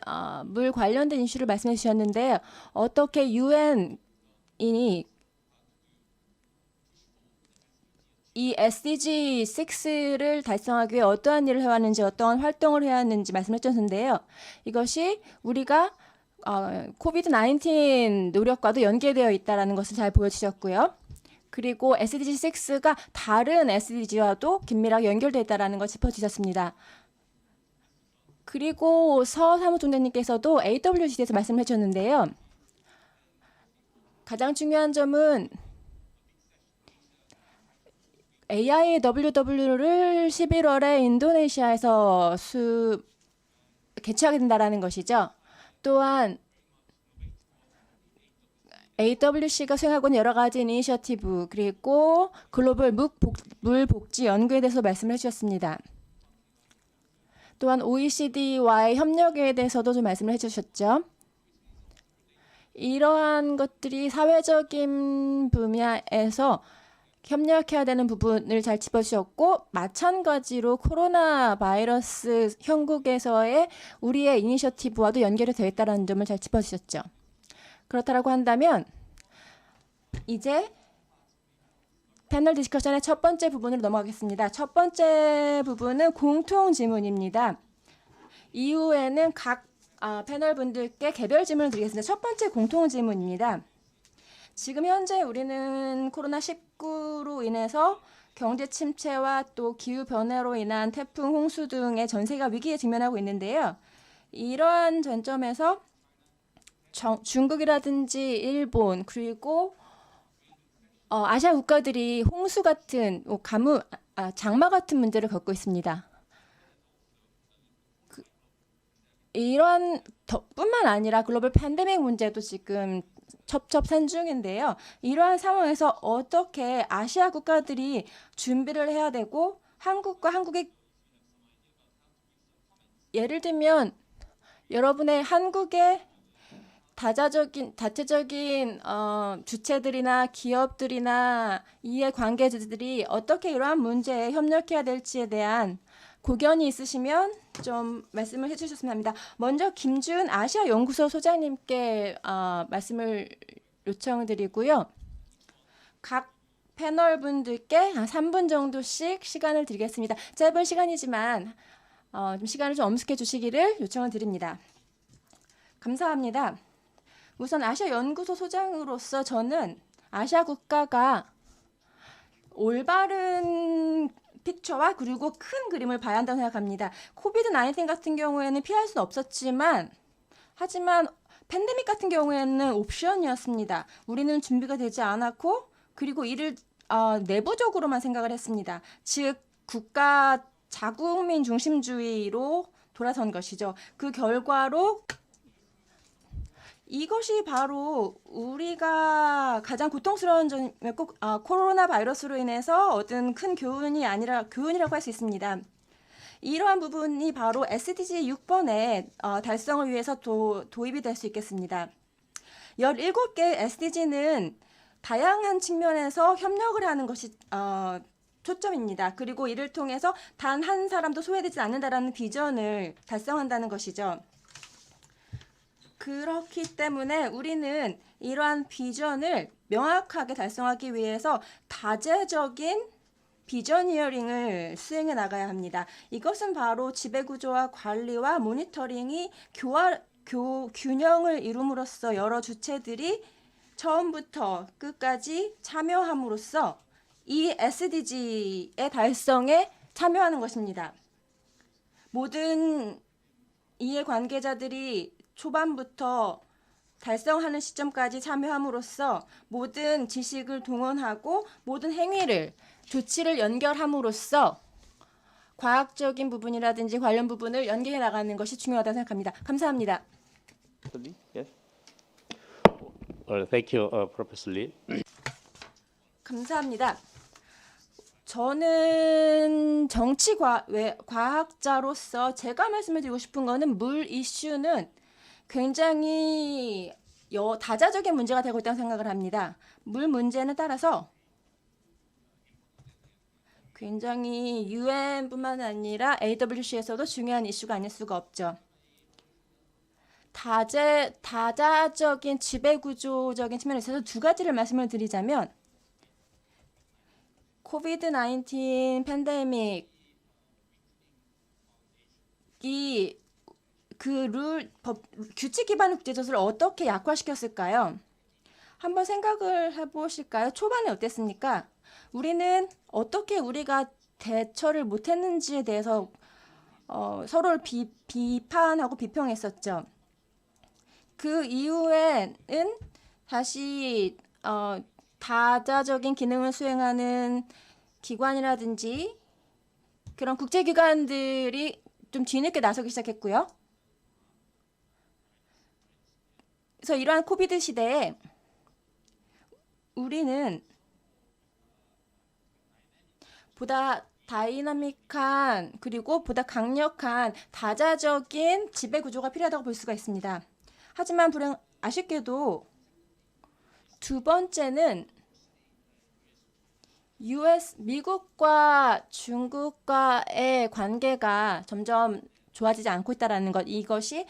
물 관련된 이슈를 말씀해 주셨는데 어떻게 유엔이 이 SDG 6를 달성하기 위해 어떠한 일을 해왔는지 어떠한 활동을 해야 하는지 말씀해 주셨는데요. 이것이 우리가 코비드-19 노력과도 연계되어 있다는 것을 잘 보여주셨고요. 그리고 SDG 6가 다른 SDG와도 긴밀하게 연결되어 있다는 걸 짚어주셨습니다. 그리고 서 사무총장님께서도 AWC에 대해서 말씀해 주셨는데요. 가장 중요한 점은 AIWW를 11월에 인도네시아에서 개최하게 된다는 것이죠. 또한 AWC가 수행하고 있는 여러 가지 이니셔티브 그리고 글로벌 물 복지 연구에 대해서 말씀을 해주셨습니다. 또한 OECD와의 협력에 대해서도 좀 말씀을 해주셨죠. 이러한 것들이 사회적인 분야에서 협력해야 되는 부분을 잘 짚어주셨고 마찬가지로 코로나 바이러스 형국에서의 우리의 이니셔티브와도 연결이 되어 있다는 점을 잘 짚어주셨죠. 그렇다고 한다면 이제 패널 디스커션의 첫 번째 부분으로 넘어가겠습니다. 첫 번째 부분은 공통 질문입니다. 이후에는 각 패널 분들께 개별 질문을 드리겠습니다. 첫 번째 공통 질문입니다. 지금 현재 우리는 코로나19로 인해서 경제 침체와 또 기후 변화로 인한 태풍, 홍수 등의 전 세계가 위기에 직면하고 있는데요. 이러한 관점에서 중국이라든지 일본 그리고 아시아 국가들이 홍수 같은 장마 같은 문제를 겪고 있습니다. 이러한 뿐만 아니라 글로벌 팬데믹 문제도 지금 첩첩산중인데요. 이러한 상황에서 어떻게 아시아 국가들이 준비를 해야 되고 한국과 한국의 예를 들면 여러분의 한국의 자체적인 주체들이나 기업들이나 이해관계자들이 어떻게 이러한 문제에 협력해야 될지에 대한 고견이 있으시면 좀 말씀을 해주셨으면 합니다. 먼저 김준 아시아연구소 소장님께 말씀을 요청드리고요. 각 패널 분들께 한 3분 정도씩 시간을 드리겠습니다. 짧은 시간이지만 좀 시간을 좀 엄습해 주시기를 요청을 드립니다. 감사합니다. 우선 아시아연구소 소장으로서 저는 아시아 국가가 올바른 픽처와 그리고 큰 그림을 봐야 한다고 생각합니다. 코비드-19 같은 경우에는 피할 수는 없었지만 하지만 팬데믹 같은 경우에는 옵션이었습니다. 우리는 준비가 되지 않았고 그리고 이를 내부적으로만 생각을 했습니다. 즉 국가 자국민 중심주의로 돌아선 것이죠. 그 결과로 이것이 바로 우리가 가장 고통스러운 점이 꼭 코로나 바이러스로 인해서 얻은 큰 교훈이라고 할 수 있습니다. 이러한 부분이 바로 SDG 6번의 달성을 위해서 도입이 될 수 있겠습니다. 17개 SDG는 다양한 측면에서 협력을 하는 것이 초점입니다. 그리고 이를 통해서 단 한 사람도 소외되지 않는다라는 비전을 달성한다는 것이죠. 그렇기 때문에 우리는 이러한 비전을 명확하게 달성하기 위해서 다재적인 비전 히어링을 수행해 나가야 합니다. 이것은 바로 지배구조와 관리와 모니터링이 균형을 이룸으로써 여러 주체들이 처음부터 끝까지 참여함으로써 이 SDG의 달성에 참여하는 것입니다. 모든 이해관계자들이 초반부터 달성하는 시점까지 참여함으로써 모든 지식을 동원하고 모든 조치를 연결함으로써 과학적인 부분이라든지 관련 부분을 연계해 나가는 것이 중요하다고 생각합니다. 감사합니다. Yes. Thank you, Professor Lee. 감사합니다. 저는 과학자로서 제가 말씀을 드리고 싶은 거는 물 이슈는 굉장히 다자적인 문제가 되고 있다고 생각을 합니다. 물 문제는 따라서 굉장히 UN뿐만 아니라 AWC에서도 중요한 이슈가 아닐 수가 없죠. 다자적인 지배구조적인 측면에 있어서 두 가지를 말씀을 드리자면 코비드-19 팬데믹이 규칙 기반의 국제조서를 어떻게 약화시켰을까요? 한번 생각을 해보실까요? 초반에 어땠습니까? 우리는 어떻게 우리가 대처를 못했는지에 대해서 서로를 비판하고 비평했었죠. 그 이후에는 다시 다자적인 기능을 수행하는 기관이라든지 그런 국제기관들이 좀 뒤늦게 나서기 시작했고요. 그래서 이러한 코비드 시대에 우리는 보다 다이나믹한 그리고 보다 강력한 다자적인 지배구조가 필요하다고 볼 수가 있습니다. 하지만 아쉽게도 두 번째는 미국과 중국과의 관계가 점점 좋아지지 않고 있다는 것, 이것이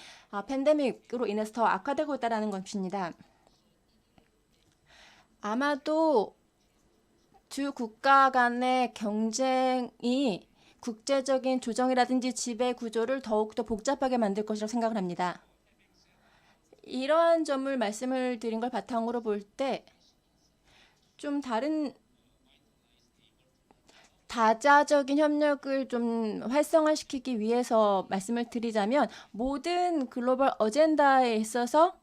팬데믹으로 인해서 더 악화되고 있다는 것입니다. 아마도 두 국가 간의 경쟁이 국제적인 조정이라든지 지배 구조를 더욱더 복잡하게 만들 것이라고 생각을 합니다. 이러한 점을 말씀을 드린 걸 바탕으로 볼 때 좀 다른 다자적인 협력을 좀 활성화시키기 위해서 말씀을 드리자면 모든 글로벌 어젠다에 있어서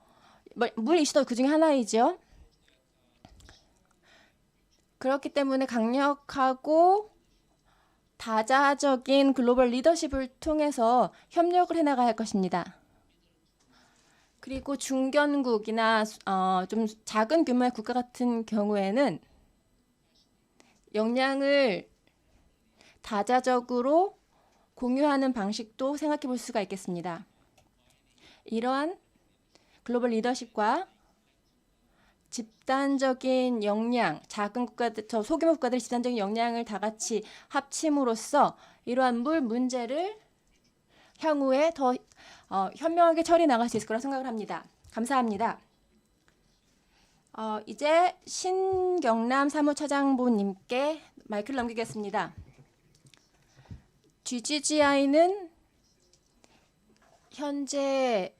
물 이슈도 그중에 하나이죠. 그렇기 때문에 강력하고 다자적인 글로벌 리더십을 통해서 협력을 해나가야 할 것입니다. 그리고 중견국이나 좀 작은 규모의 국가 같은 경우에는 역량을 다자적으로 공유하는 방식도 생각해 볼 수가 있겠습니다. 이러한 글로벌 리더십과 집단적인 역량, 소규모 국가들의 집단적인 역량을 다 같이 합침으로써 이러한 물 문제를 향후에 더 현명하게 처리해 나갈 수 있을 거라 생각을 합니다. 감사합니다. 이제 신경남 사무차장보님께 마이크를 넘기겠습니다. GGGI는 현재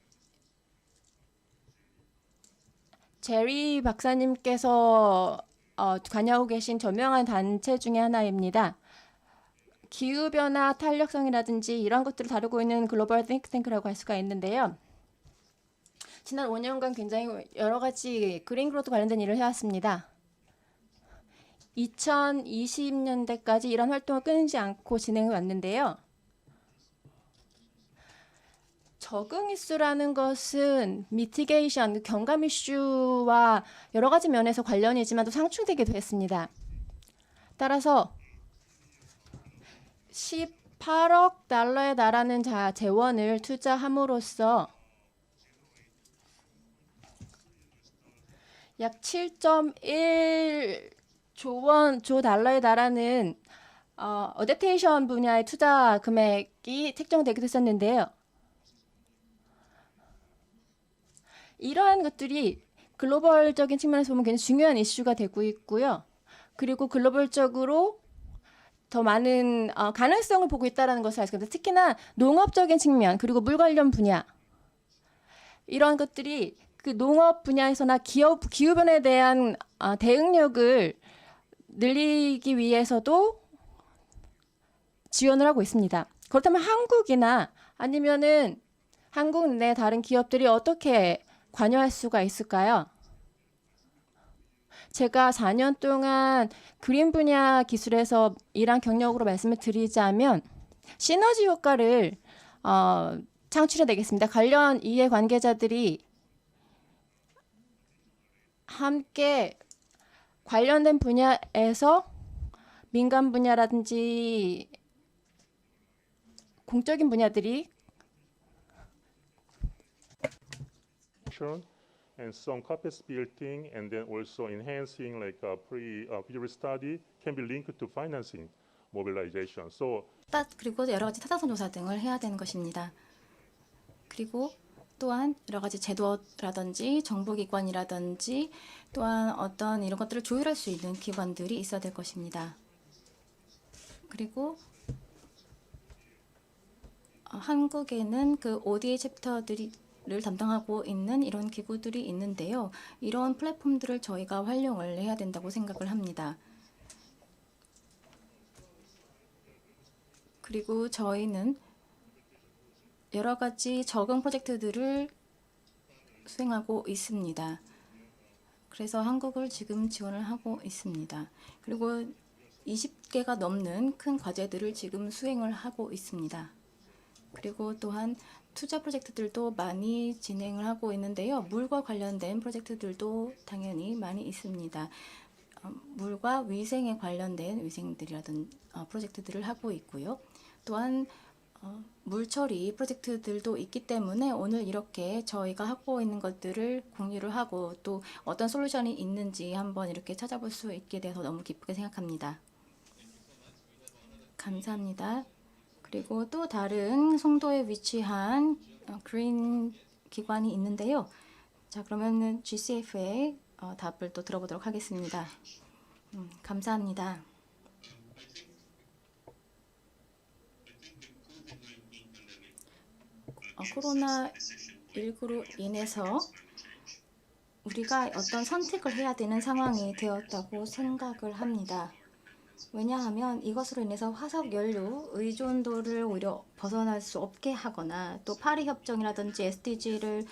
제리 박사님께서 관여하고 계신 저명한 단체 중에 하나입니다. 기후변화 탄력성이라든지 이런 것들을 다루고 있는 글로벌 띵크탱크라고 할 수가 있는데요. 지난 5년간 굉장히 여러 가지 그린 그로드 관련된 일을 해왔습니다. 2020년대까지 이런 활동을 끊이지 않고 진행해 왔는데요. 적응 이슈라는 것은 미티게이션, 경감 이슈와 여러 가지 면에서 관련이지만 또 상충되기도 했습니다. 따라서 18억 달러에 달하는 재원을 투자함으로써 약 7.1조 달러에 달하는 어댑테이션 분야의 투자 금액이 책정되기도 했었는데요. 이러한 것들이 글로벌적인 측면에서 보면 굉장히 중요한 이슈가 되고 있고요. 그리고 글로벌적으로 더 많은 가능성을 보고 있다는 것을 알 수 있습니다. 특히나 농업적인 측면 그리고 물 관련 분야 이러한 것들이 그 농업 분야에서나 기후변화에 대한 대응력을 늘리기 위해서도 지원을 하고 있습니다. 그렇다면 한국이나 아니면은 한국 내 다른 기업들이 어떻게 관여할 수가 있을까요? 제가 4년 동안 그린 분야 기술에서 일한 경력으로 말씀을 드리자면 시너지 효과를 창출해 내겠습니다. 관련 이해관계자들이 함께 관련된 분야에서 민간 분야라든지 공적인 분야들이 and some capacity building and then also enhancing like pre-feasibility study can be linked to financing mobilization. So 그리고 여러 가지 타당성 조사 등을 해야 되는 것입니다. 그리고 또한 여러 가지 제도라든지 정부기관이라든지 또한 어떤 이런 것들을 조율할 수 있는 기관들이 있어야 될 것입니다. 그리고 한국에는 그 ODA 챕터들을 담당하고 있는 이런 기구들이 있는데요. 이런 플랫폼들을 저희가 활용을 해야 된다고 생각을 합니다. 그리고 저희는 여러 가지 적응 프로젝트들을 수행하고 있습니다. 그래서 한국을 지금 지원을 하고 있습니다. 그리고 20개가 넘는 큰 과제들을 지금 수행을 하고 있습니다. 그리고 또한 투자 프로젝트들도 많이 진행을 하고 있는데요. 물과 관련된 프로젝트들도 당연히 많이 있습니다. 물과 위생에 관련된 위생들이라든 프로젝트들을 하고 있고요. 또한 물처리 프로젝트들도 있기 때문에 오늘 이렇게 저희가 하고 있는 것들을 공유를 하고 또 어떤 솔루션이 있는지 한번 이렇게 찾아볼 수 있게 돼서 너무 기쁘게 생각합니다. 감사합니다. 그리고 또 다른 송도에 위치한 그린 기관이 있는데요. 자, 그러면은 GCF의 답을 또 들어보도록 하겠습니다. 감사합니다. 코로나19로 인해서 우리가 어떤 선택을 해야 되는 상황이 되었다고 생각을 합니다. 왜냐하면 이것으로 인해서 화석 연료 의존도를 오히려 벗어날 수 없게 하거나 또 파리 협정이라든지 SDG를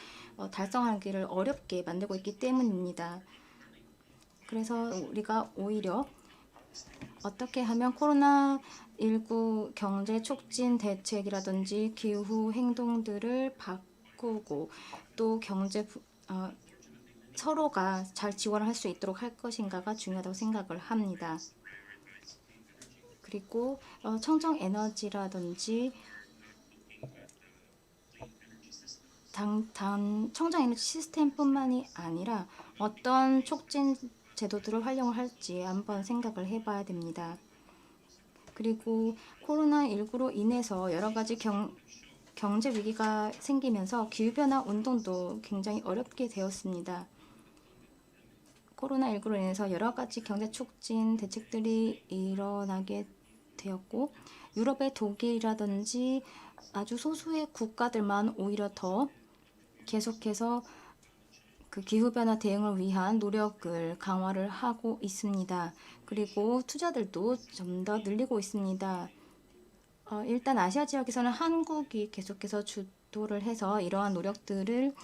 달성하기를 어렵게 만들고 있기 때문입니다. 그래서 우리가 오히려 어떻게 하면 코로나19 경제 촉진 대책이라든지 기후 행동들을 바꾸고 또 서로가 잘 지원을 할 수 있도록 할 것인가가 중요하다고 생각을 합니다. 그리고 청정 에너지라든지 청정 에너지 시스템뿐만이 아니라 어떤 촉진 제도들을 활용을 할지 한번 생각을 해봐야 됩니다. 그리고 코로나19로 인해서 여러 가지 경제 위기가 생기면서 기후변화 운동도 굉장히 어렵게 되었습니다. 코로나19로 인해서 여러 가지 경제 촉진 대책들이 일어나게 되었고 유럽의 독일이라든지 아주 소수의 국가들만 오히려 더 계속해서 그 기후변화 대응을 위한 노력을 강화를 하고 있습니다. 그리고 투자들도 좀 더 늘리고 있습니다. 일단 아시아 지역에서는 한국이 계속해서 주도를 해서 이러한 노력들을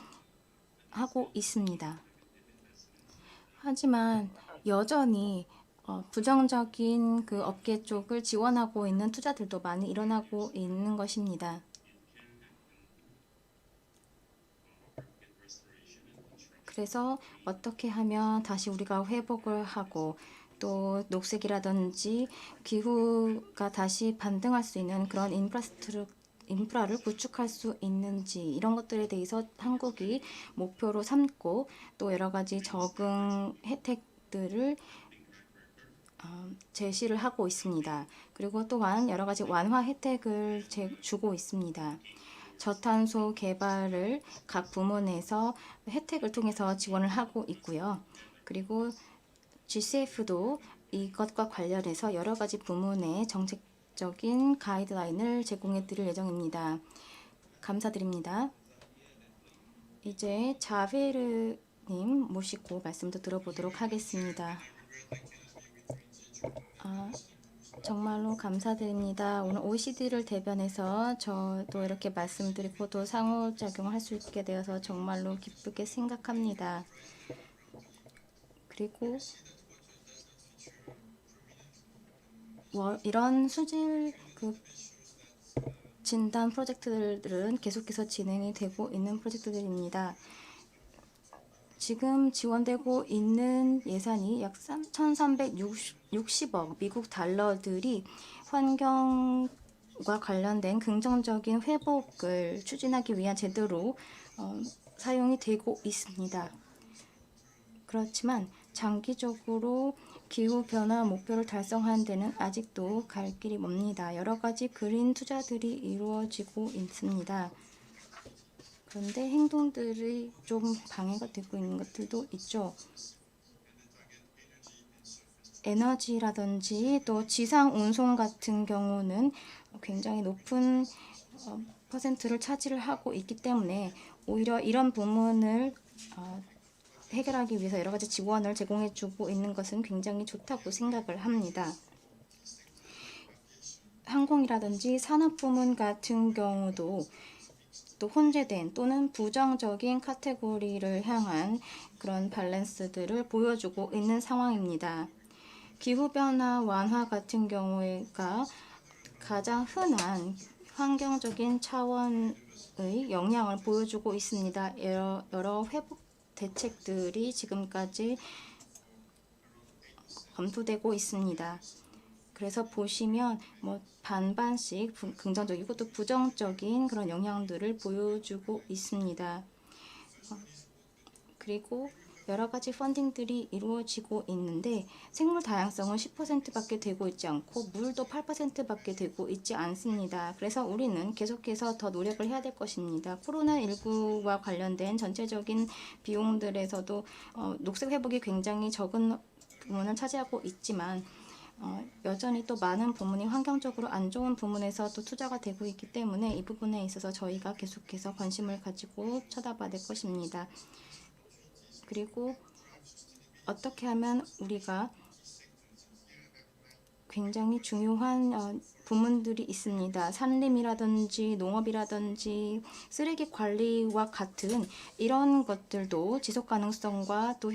하고 있습니다. 하지만 여전히 부정적인 그 업계 쪽을 지원하고 있는 투자들도 많이 일어나고 있는 것입니다. 그래서 어떻게 하면 다시 우리가 회복을 하고 또 녹색이라든지 기후가 다시 반등할 수 있는 그런 인프라를 구축할 수 있는지 이런 것들에 대해서 한국이 목표로 삼고 또 여러 가지 적응 혜택들을 제시를 하고 있습니다. 그리고 또한 여러 가지 완화 혜택을 주고 있습니다. 저탄소 개발을 각 부문에서 혜택을 통해서 지원을 하고 있고요. 그리고 GCF도 이것과 관련해서 여러 가지 부문의 정책적인 가이드라인을 제공해 드릴 예정입니다. 감사드립니다. 이제 자베르님 모시고 말씀도 들어보도록 하겠습니다. 정말로 감사드립니다. 오늘 OECD를 대변해서 저도 이렇게 말씀드리고 또 상호작용을 할 수 있게 되어서 정말로 기쁘게 생각합니다. 그리고 이런 수질 진단 프로젝트들은 계속해서 진행이 되고 있는 프로젝트들입니다. 지금 지원되고 있는 예산이 약 1,360억 미국 달러들이 환경과 관련된 긍정적인 회복을 추진하기 위한 제도로 사용이 되고 있습니다. 그렇지만 장기적으로 기후변화 목표를 달성하는 데는 아직도 갈 길이 멉니다. 여러 가지 그린 투자들이 이루어지고 있습니다. 그런데 행동들이 좀 방해가 되고 있는 것들도 있죠. 에너지라든지 또 지상 운송 같은 경우는 굉장히 높은 퍼센트를 차지를 하고 있기 때문에 오히려 이런 부분을 해결하기 위해서 여러 가지 지원을 제공해주고 있는 것은 굉장히 좋다고 생각을 합니다. 항공이라든지 산업 부문 같은 경우도 또 혼재된 또는 부정적인 카테고리를 향한 그런 밸런스들을 보여주고 있는 상황입니다. 기후변화 완화 같은 경우가 가장 흔한 환경적인 차원의 영향을 보여주고 있습니다. 여러 회복 대책들이 지금까지 검토되고 있습니다. 그래서 보시면 반반씩 긍정적이고 또 부정적인 그런 영향들을 보여주고 있습니다. 그리고 여러 가지 펀딩들이 이루어지고 있는데 생물 다양성은 10%밖에 되고 있지 않고 물도 8%밖에 되고 있지 않습니다. 그래서 우리는 계속해서 더 노력을 해야 될 것입니다. 코로나19와 관련된 전체적인 비용들에서도 녹색 회복이 굉장히 적은 부분을 차지하고 있지만 여전히 또 많은 부문이 환경적으로 안 좋은 부문에서 또 투자가 되고 있기 때문에 이 부분에 있어서 저희가 계속해서 관심을 가지고 쳐다봐야 될 것입니다. 그리고 어떻게 하면 우리가 굉장히 중요한 부문들이 있습니다. 산림이라든지 농업이라든지 쓰레기 관리와 같은 이런 것들도 지속 가능성과 또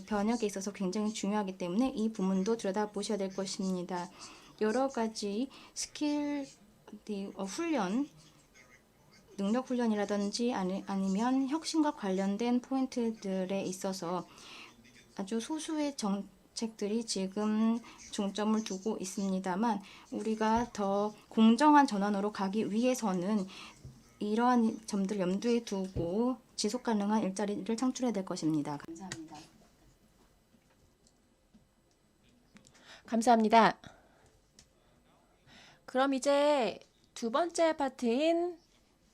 변혁에 있어서 굉장히 중요하기 때문에 이 부문도 들여다보셔야 될 것입니다. 여러 가지 스킬 훈련, 능력 훈련이라든지 아니면 혁신과 관련된 포인트들에 있어서 아주 소수의 정책들이 지금 중점을 두고 있습니다만 우리가 더 공정한 전환으로 가기 위해서는 이러한 점들을 염두에 두고 지속 가능한 일자리를 창출해야 될 것입니다. 감사합니다. 감사합니다. 그럼 이제 두 번째 파트인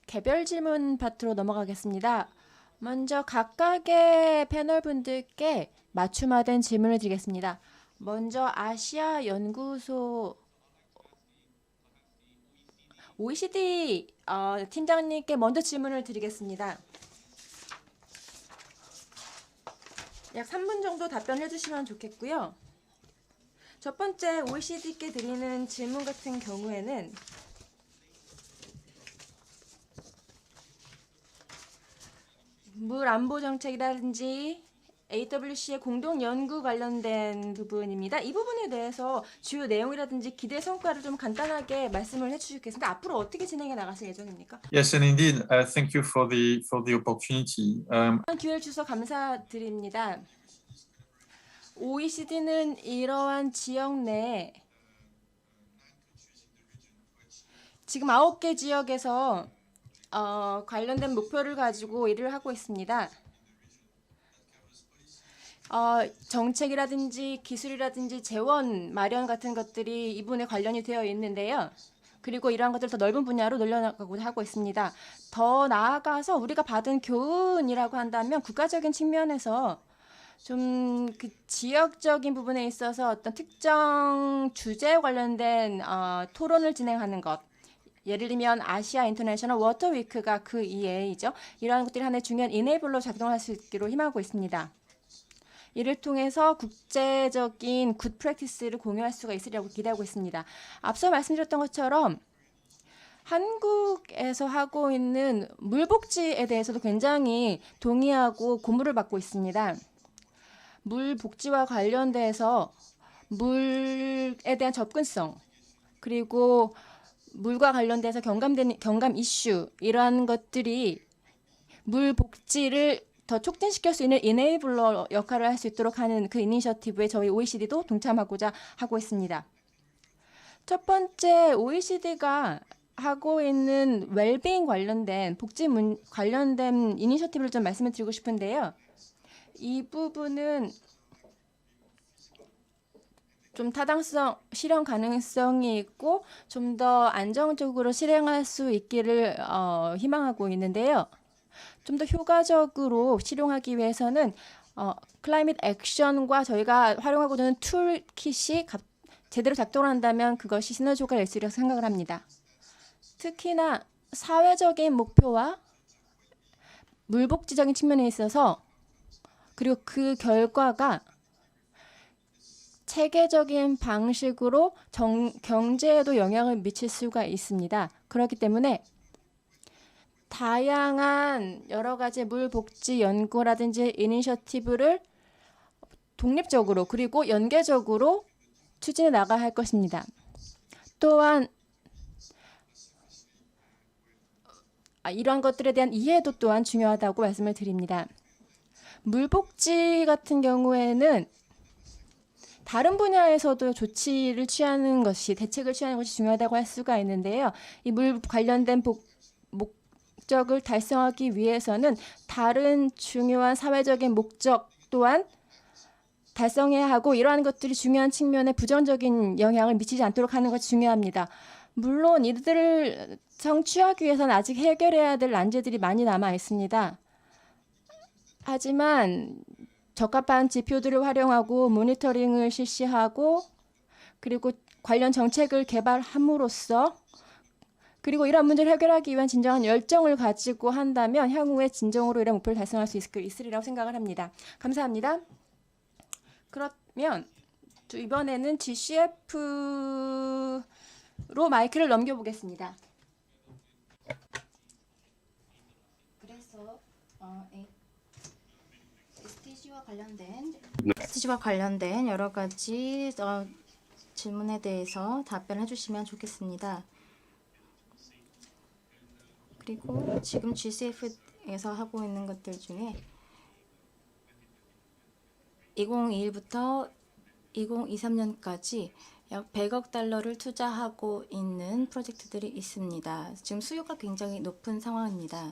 개별 질문 파트로 넘어가겠습니다. 먼저 각각의 패널 분들께 맞춤화된 질문을 드리겠습니다. 먼저 아시아 연구소 OECD 팀장님께 먼저 질문을 드리겠습니다. 약 3분 정도 답변해 주시면 좋겠고요. 첫 번째 OECD께 드리는 질문 같은 경우에는 물 안보 정책이라든지 AWC의 공동 연구 관련된 부분입니다. 이 부분에 대해서 주요 내용이라든지 기대 성과를 좀 간단하게 말씀을 해주시겠습니까? 앞으로 어떻게 진행해 나가실 예정입니까? Yes, and indeed, thank you for the opportunity. 기회를 주셔서 감사드립니다. OECD는 이러한 지역 내에 지금 9개 지역에서 관련된 목표를 가지고 일을 하고 있습니다. 정책이라든지 기술이라든지 재원 마련 같은 것들이 이분에 관련이 되어 있는데요. 그리고 이러한 것들을 더 넓은 분야로 늘려나가고 하고 있습니다. 더 나아가서 우리가 받은 교훈이라고 한다면 국가적인 측면에서 좀 그 지역적인 부분에 있어서 어떤 특정 주제에 관련된 토론을 진행하는 것. 예를 들면 아시아 인터내셔널 워터 위크가 그 이해이죠. 이러한 것들이 하나의 중요한 이네이블로 작동할 수 있기로 희망하고 있습니다. 이를 통해서 국제적인 굿 프랙티스를 공유할 수가 있으리라고 기대하고 있습니다. 앞서 말씀드렸던 것처럼 한국에서 하고 있는 물복지에 대해서도 굉장히 동의하고 고무를 받고 있습니다. 물복지와 관련돼서 물에 대한 접근성 그리고 물과 관련돼서 경감 이슈 이러한 것들이 물 복지를 더 촉진시킬 수 있는 이네이블러 역할을 할 수 있도록 하는 그 이니셔티브에 저희 OECD도 동참하고자 하고 있습니다. 첫 번째 OECD가 하고 있는 웰빙 관련된 복지 관련된 이니셔티브를 좀 말씀을 드리고 싶은데요. 이 부분은 좀 타당성, 실현 가능성이 있고 좀 더 안정적으로 실행할 수 있기를 희망하고 있는데요. 좀 더 효과적으로 실용하기 위해서는 클라이밋 액션과 저희가 활용하고 있는 툴킷이 제대로 작동한다면 그것이 시너지 효과를 낼 수 있다고 생각을 합니다. 특히나 사회적인 목표와 물복지적인 측면에 있어서 그리고 그 결과가 체계적인 방식으로 경제에도 영향을 미칠 수가 있습니다. 그렇기 때문에 다양한 여러 가지 물복지 연구라든지 이니셔티브를 독립적으로 그리고 연계적으로 추진해 나가야 할 것입니다. 또한 이러한 것들에 대한 이해도 또한 중요하다고 말씀을 드립니다. 물복지 같은 경우에는 다른 분야에서도 조치를 취하는 것이 대책을 취하는 것이 중요하다고 할 수가 있는데요. 이 물 관련된 목적을 달성하기 위해서는 다른 중요한 사회적인 목적 또한 달성해야 하고 이러한 것들이 중요한 측면에 부정적인 영향을 미치지 않도록 하는 것이 중요합니다. 물론 이들을 성취하기 위해서는 아직 해결해야 될 난제들이 많이 남아 있습니다. 하지만 적합한 지표들을 활용하고 모니터링을 실시하고 그리고 관련 정책을 개발함으로써 그리고 이러한 문제를 해결하기 위한 진정한 열정을 가지고 한다면 향후에 진정으로 이런 목표를 달성할 수 있으리라고 생각을 합니다. 감사합니다. 그러면 이번에는 GCF로 마이크를 넘겨보겠습니다. 그래서 SDG와 관련된 여러 가지 질문에 대해서 답변해 주시면 좋겠습니다. 그리고 지금 GCF에서 하고 있는 것들 중에 2021부터 2023년까지 약 100억 달러를 투자하고 있는 프로젝트들이 있습니다. 지금 수요가 굉장히 높은 상황입니다.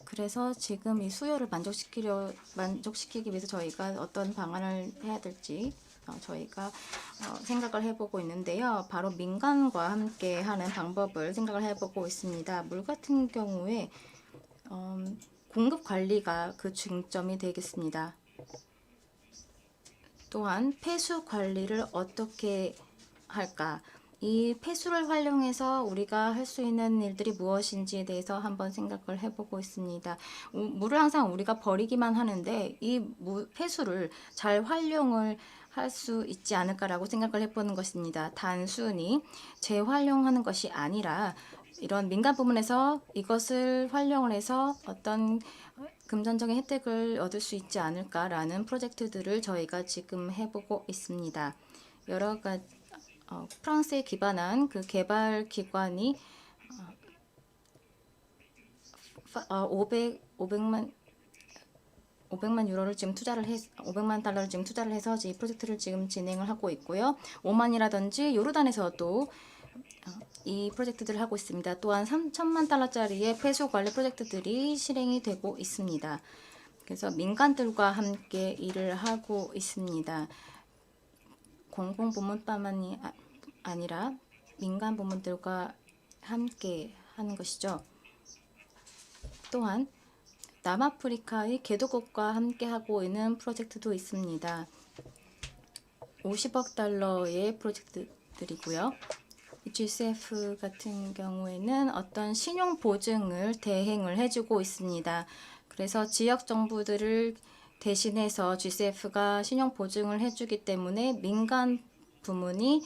그래서 지금 이 수요를 만족시키기 위해서 저희가 어떤 방안을 해야 될지 저희가 생각을 해보고 있는데요. 바로 민간과 함께 하는 방법을 생각을 해보고 있습니다. 물 같은 경우에 공급 관리가 그 중점이 되겠습니다. 또한 폐수 관리를 어떻게 할까? 이 폐수를 활용해서 우리가 할 수 있는 일들이 무엇인지에 대해서 한번 생각을 해보고 있습니다. 물을 항상 우리가 버리기만 하는데 이 폐수를 잘 활용을 할 수 있지 않을까라고 생각을 해보는 것입니다. 단순히 재활용하는 것이 아니라 이런 민간 부문에서 이것을 활용을 해서 어떤 금전적인 혜택을 얻을 수 있지 않을까라는 프로젝트들을 저희가 지금 해보고 있습니다. 여러 가지 프랑스에 기반한 그 개발 기관이 500만 유로를 지금 500만 달러를 지금 투자를 해서 이 프로젝트를 지금 진행을 하고 있고요. 오만이라든지 요르단에서도 이 프로젝트들을 하고 있습니다. 또한 3천만 달러짜리의 폐수 관리 프로젝트들이 실행이 되고 있습니다. 그래서 민간들과 함께 일을 하고 있습니다. 공공부문뿐만이 아니라 민간 부문들과 함께 하는 것이죠. 또한 남아프리카의 개도국과 함께 하고 있는 프로젝트도 있습니다. 50억 달러의 프로젝트들이고요. GCF 같은 경우에는 어떤 신용 보증을 대행을 해주고 있습니다. 그래서 지역 정부들을 대신해서 GCF가 신용 보증을 해주기 때문에 민간 부문이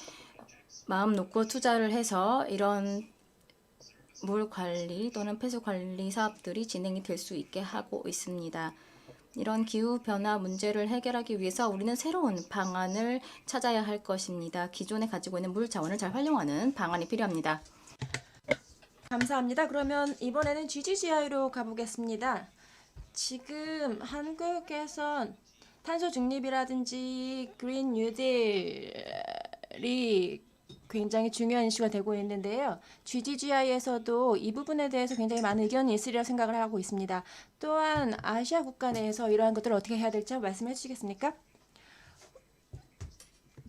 마음 놓고 투자를 해서 이런 물 관리 또는 폐수 관리 사업들이 진행이 될 수 있게 하고 있습니다. 이런 기후변화 문제를 해결하기 위해서 우리는 새로운 방안을 찾아야 할 것입니다. 기존에 가지고 있는 물 자원을 잘 활용하는 방안이 필요합니다. 감사합니다. 그러면 이번에는 GGGI로 가보겠습니다. 지금 한국에선 탄소 중립이라든지 그린 뉴딜이 굉장히 중요한 이슈가 되고 있는데요. GGGI에서도 이 부분에 대해서 굉장히 많은 의견이 있으리라 생각을 하고 있습니다. 또한 아시아 국가 내에서 이러한 것들을 어떻게 해야 될지 말씀해 주시겠습니까?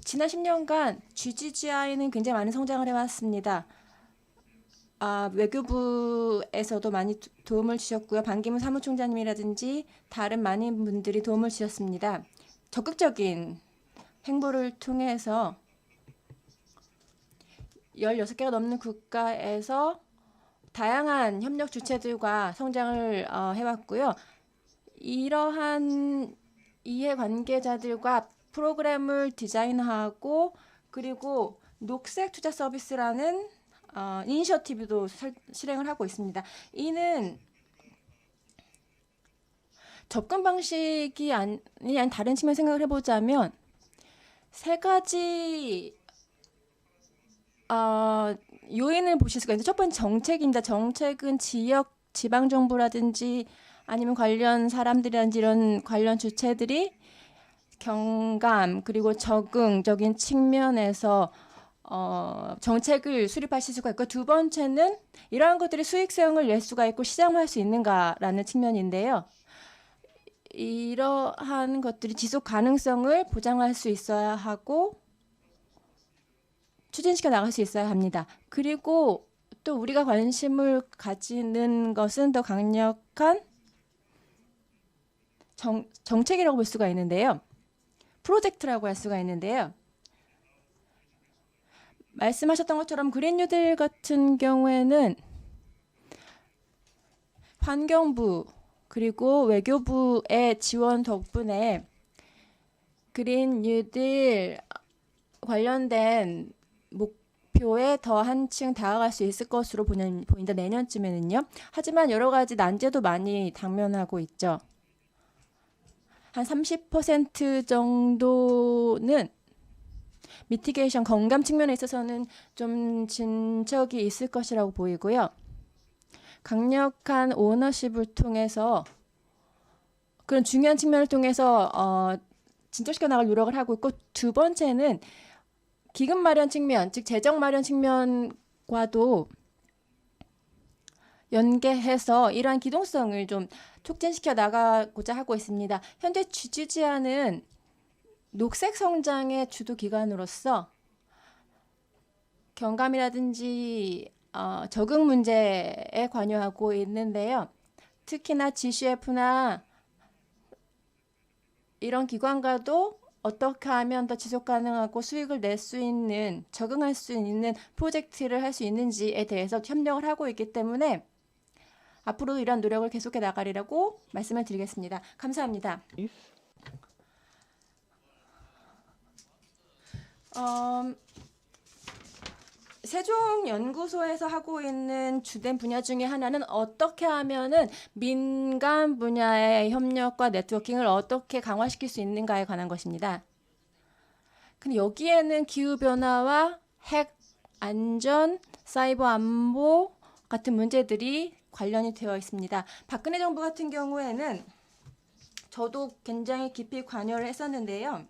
지난 10년간 GGGI는 굉장히 많은 성장을 해왔습니다. 외교부에서도 많이 도움을 주셨고요. 반기문 사무총장님이라든지 다른 많은 분들이 도움을 주셨습니다. 적극적인 행보를 통해서 16개가 넘는 국가에서 다양한 협력 주체들과 성장을 해왔고요. 이러한 이해관계자들과 프로그램을 디자인하고 그리고 녹색 투자 서비스라는 이니셔티브도 실행을 하고 있습니다. 이는 접근 방식이 아닌 다른 측면 생각을 해보자면 세 가지 요인을 보실 수가 있는데 첫 번째 정책입니다. 정책은 지역 지방정부라든지 아니면 관련 사람들이라든지 이런 관련 주체들이 경감 그리고 적응적인 측면에서 정책을 수립하실 수가 있고 두 번째는 이러한 것들이 수익성을 낼 수가 있고 시장화할 수 있는가라는 측면인데요. 이러한 것들이 지속 가능성을 보장할 수 있어야 하고 추진시켜 나갈 수 있어야 합니다. 그리고 또 우리가 관심을 가지는 것은 더 강력한 정책이라고 볼 수가 있는데요. 프로젝트라고 할 수가 있는데요. 말씀하셨던 것처럼 그린 뉴딜 같은 경우에는 환경부 그리고 외교부의 지원 덕분에 그린 뉴딜 관련된 목표에 더 한층 다가갈 수 있을 것으로 보인다. 내년쯤에는요. 하지만 여러 가지 난제도 많이 당면하고 있죠. 한 30% 정도는 미티게이션 건강 측면에 있어서는 좀 진척이 있을 것이라고 보이고요. 강력한 오너십을 통해서 그런 중요한 측면을 통해서 진척시켜 나갈 노력을 하고 있고 두 번째는 기금 마련 측면, 즉 재정 마련 측면과도 연계해서 이러한 기동성을 좀 촉진시켜 나가고자 하고 있습니다. 현재 GGGI는 녹색 성장의 주도 기관으로서 경감이라든지 적응 문제에 관여하고 있는데요. 특히나 GCF나 이런 기관과도 어떻게 하면 더 지속 가능하고 수익을 낼 수 있는, 적응할 수 있는 프로젝트를 할 수 있는지에 대해서 협력을 하고 있기 때문에 앞으로도 이런 노력을 계속해 나가리라고 말씀을 드리겠습니다. 감사합니다. 세종연구소에서 하고 있는 주된 분야 중에 하나는 어떻게 하면은 민간 분야의 협력과 네트워킹을 어떻게 강화시킬 수 있는가에 관한 것입니다. 근데 여기에는 기후변화와 핵 안전, 사이버 안보 같은 문제들이 관련이 되어 있습니다. 박근혜 정부 같은 경우에는 저도 굉장히 깊이 관여를 했었는데요.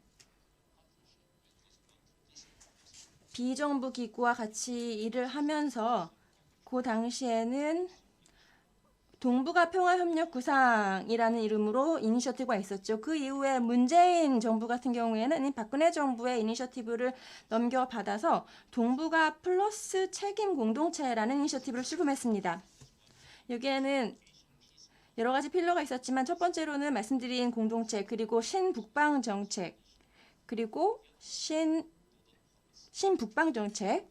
비정부 기구와 같이 일을 하면서 그 당시에는 동북아 평화협력 구상이라는 이름으로 이니셔티브가 있었죠. 그 이후에 문재인 정부 같은 경우에는 이 박근혜 정부의 이니셔티브를 넘겨받아서 동북아 플러스 책임 공동체라는 이니셔티브를 출범했습니다. 여기에는 여러 가지 필러가 있었지만 첫 번째로는 말씀드린 공동체, 그리고 신북방 정책, 그리고 신북방 정책,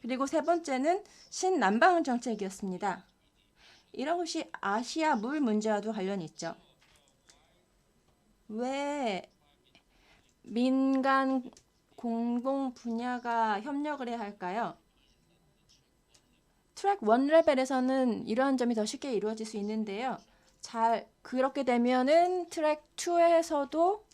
그리고 세 번째는 신남방 정책이었습니다. 이런 것이 아시아 물 문제와도 관련이 있죠. 왜 민간 공동 분야가 협력을 해야 할까요? 트랙 1 레벨에서는 이러한 점이 더 쉽게 이루어질 수 있는데요. 그렇게 되면은 트랙 2에서도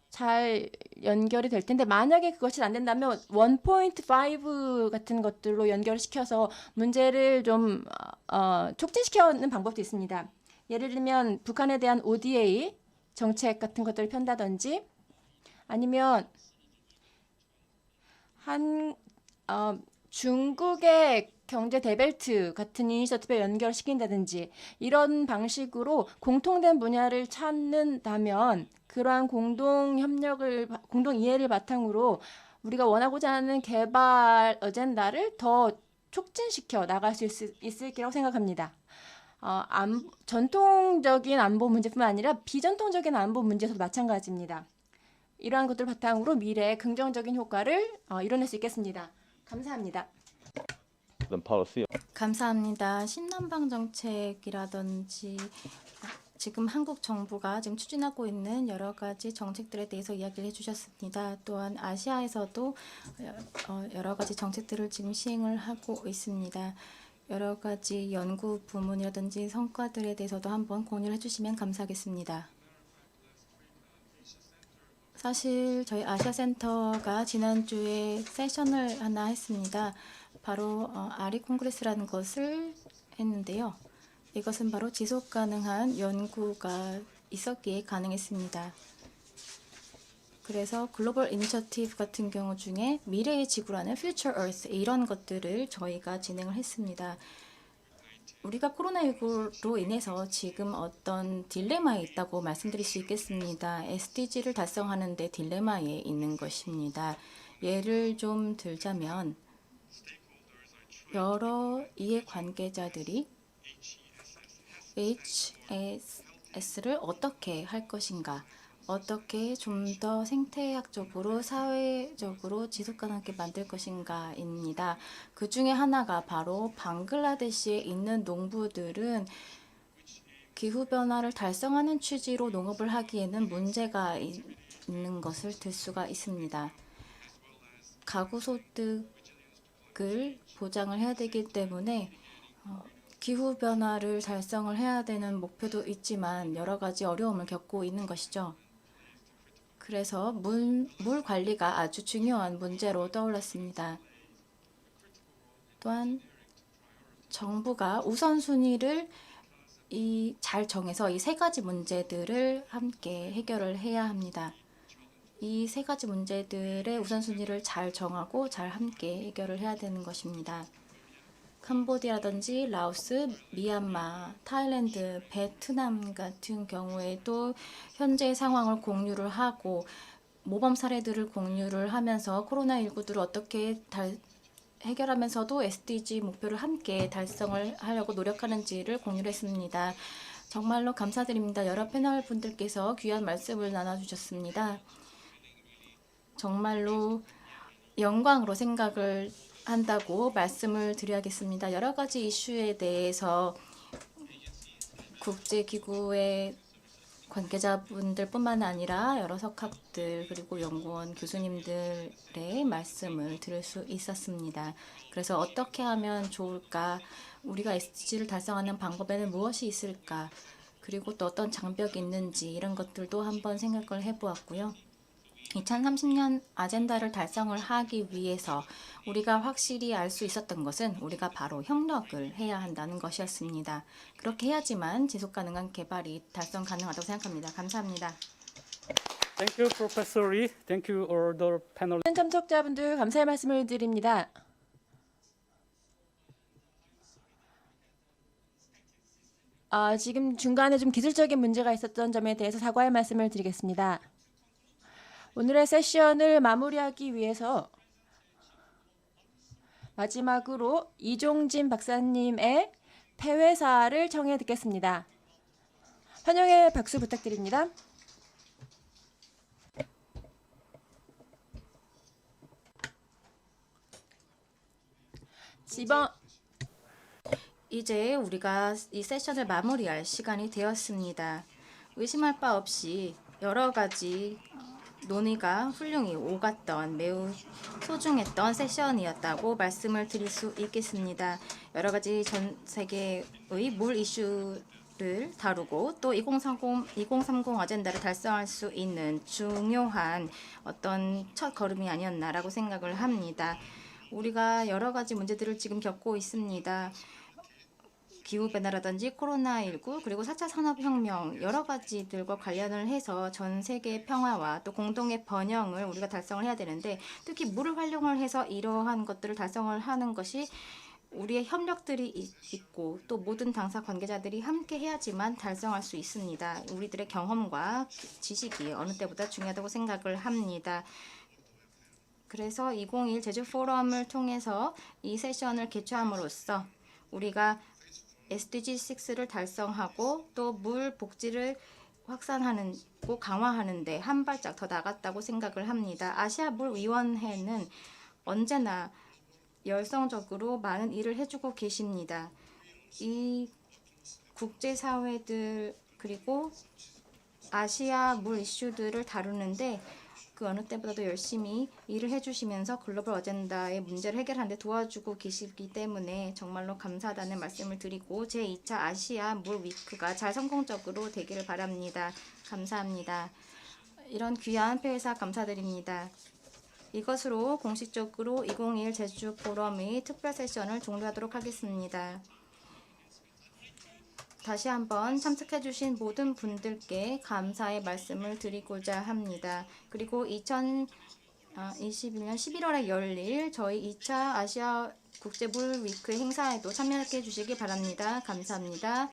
잘 연결이 될 텐데, 만약에 그것이 안 된다면 1.5 같은 것들로 연결을 시켜서 문제를 좀 촉진시키는 방법도 있습니다. 예를 들면 북한에 대한 ODA 정책 같은 것들을 편다든지, 아니면 중국의 경제 대벨트 같은 이니셔티브에 연결시킨다든지, 이런 방식으로 공통된 분야를 찾는다면 그러한 공동 협력을, 공동 이해를 바탕으로 우리가 원하고자 하는 개발 어젠다를 더 촉진시켜 나갈 수 있을 거라고 생각합니다. 전통적인 안보 문제뿐만 아니라 비전통적인 안보 문제에서도 마찬가지입니다. 이러한 것들을 바탕으로 미래의 긍정적인 효과를 이뤄낼 수 있겠습니다. 감사합니다. policy. 감사합니다. 신남방 정책이라든지 지금 한국 정부가 지금 추진하고 있는 여러 가지 정책들에 대해서 이야기를 해주셨습니다. 또한 아시아에서도 여러 가지 정책들을 지금 시행을 하고 있습니다. 여러 가지 연구 부문이라든지 성과들에 대해서도 한번 공유를 해주시면 감사하겠습니다. 사실 저희 아시아센터가 지난주에 세션을 하나 했습니다. 바로 아리 콩그레스라는 것을 했는데요. 이것은 바로 지속 가능한 연구가 있었기에 가능했습니다. 그래서 글로벌 이니셔티브 같은 경우 중에 미래의 지구라는 Future Earth, 이런 것들을 저희가 진행을 했습니다. 우리가 코로나19로 인해서 지금 어떤 딜레마에 있다고 말씀드릴 수 있겠습니다. SDG를 달성하는 데 딜레마에 있는 것입니다. 예를 좀 들자면 여러 이해관계자들이 HS를 어떻게 할 것인가, 어떻게 좀 더 생태학적으로 사회적으로 지속가능하게 만들 것인가입니다. 그 중에 하나가 바로 방글라데시에 있는 농부들은 기후변화를 달성하는 취지로 농업을 하기에는 문제가 있는 것을 들 수가 있습니다. 가구소득을 보장을 해야 되기 때문에 기후변화를 달성을 해야 되는 목표도 있지만 여러 가지 어려움을 겪고 있는 것이죠. 그래서 물 관리가 아주 중요한 문제로 떠올랐습니다. 또한 정부가 우선순위를 잘 정해서 이 세 가지 문제들을 함께 해결을 해야 합니다. 이 세 가지 문제들의 우선순위를 잘 정하고 잘 함께 해결을 해야 되는 것입니다. 캄보디아라든지 라오스, 미얀마, 타일랜드, 베트남 같은 경우에도 현재 상황을 공유를 하고 모범 사례들을 공유를 하면서 코로나19를 어떻게 해결하면서도 SDG 목표를 함께 달성을 하려고 노력하는지를 공유를 했습니다. 정말로 감사드립니다. 여러 패널 분들께서 귀한 말씀을 나눠주셨습니다. 정말로 영광으로 생각을 한다고 말씀을 드려야겠습니다. 여러 가지 이슈에 대해서 국제기구의 관계자분들뿐만 아니라 여러 석학들 그리고 연구원 교수님들의 말씀을 들을 수 있었습니다. 그래서 어떻게 하면 좋을까? 우리가 SDG를 달성하는 방법에는 무엇이 있을까? 그리고 또 어떤 장벽이 있는지 이런 것들도 한번 생각을 해보았고요. 2030년 아젠다를 달성을 하기 위해서 우리가 확실히 알 수 있었던 것은 우리가 바로 협력을 해야 한다는 것이었습니다. 그렇게 해야지만 지속가능한 개발이 달성 가능하다고 생각합니다. 감사합니다. Thank you, Professor Lee. Thank you, all the panel. 모든 참석자분들 감사의 말씀을 드립니다. 지금 중간에 좀 기술적인 문제가 있었던 점에 대해서 사과의 말씀을 드리겠습니다. 오늘의 세션을 마무리하기 위해서 마지막으로 이종진 박사님의 폐회사를 청해 듣겠습니다. 환영의 박수 부탁드립니다. 이제 우리가 이 세션을 마무리할 시간이 되었습니다. 의심할 바 없이 여러 가지 논의가 훌륭히 오갔던 매우 소중했던 세션이었다고 말씀을 드릴 수 있겠습니다. 여러 가지 전 세계의 물 이슈를 다루고 또 2030 어젠다를 달성할 수 있는 중요한 어떤 첫 걸음이 아니었나라고 생각을 합니다. 우리가 여러 가지 문제들을 지금 겪고 있습니다. 기후변화라든지 코로나19 그리고 4차 산업혁명 여러 가지들과 관련을 해서 전 세계의 평화와 또 공동의 번영을 우리가 달성을 해야 되는데 특히 물을 활용을 해서 이러한 것들을 달성을 하는 것이 우리의 협력들이 있고 또 모든 당사 관계자들이 함께 해야지만 달성할 수 있습니다. 우리들의 경험과 지식이 어느 때보다 중요하다고 생각을 합니다. 그래서 2021 제주 포럼을 통해서 이 세션을 개최함으로써 우리가 SDG 6를 달성하고 또 물 복지를 확산하는 고 강화하는 데 한 발짝 더 나갔다고 생각을 합니다. 아시아 물 위원회는 언제나 열성적으로 많은 일을 해주고 계십니다. 이 국제사회들 그리고 아시아 물 이슈들을 다루는데 그 어느 때보다도 열심히 일을 해주시면서 글로벌 어젠다의 문제를 해결하는 데 도와주고 계시기 때문에 정말로 감사하다는 말씀을 드리고 제2차 아시아 물 위크가 잘 성공적으로 되기를 바랍니다. 감사합니다. 이런 귀한 폐회사 감사드립니다. 이것으로 공식적으로 2021 제주 포럼의 특별 세션을 종료하도록 하겠습니다. 다시 한번 참석해주신 모든 분들께 감사의 말씀을 드리고자 합니다. 그리고 2021년 11월에 열릴 저희 2차 아시아 국제물 위크 행사에도 참여해 주시기 바랍니다. 감사합니다.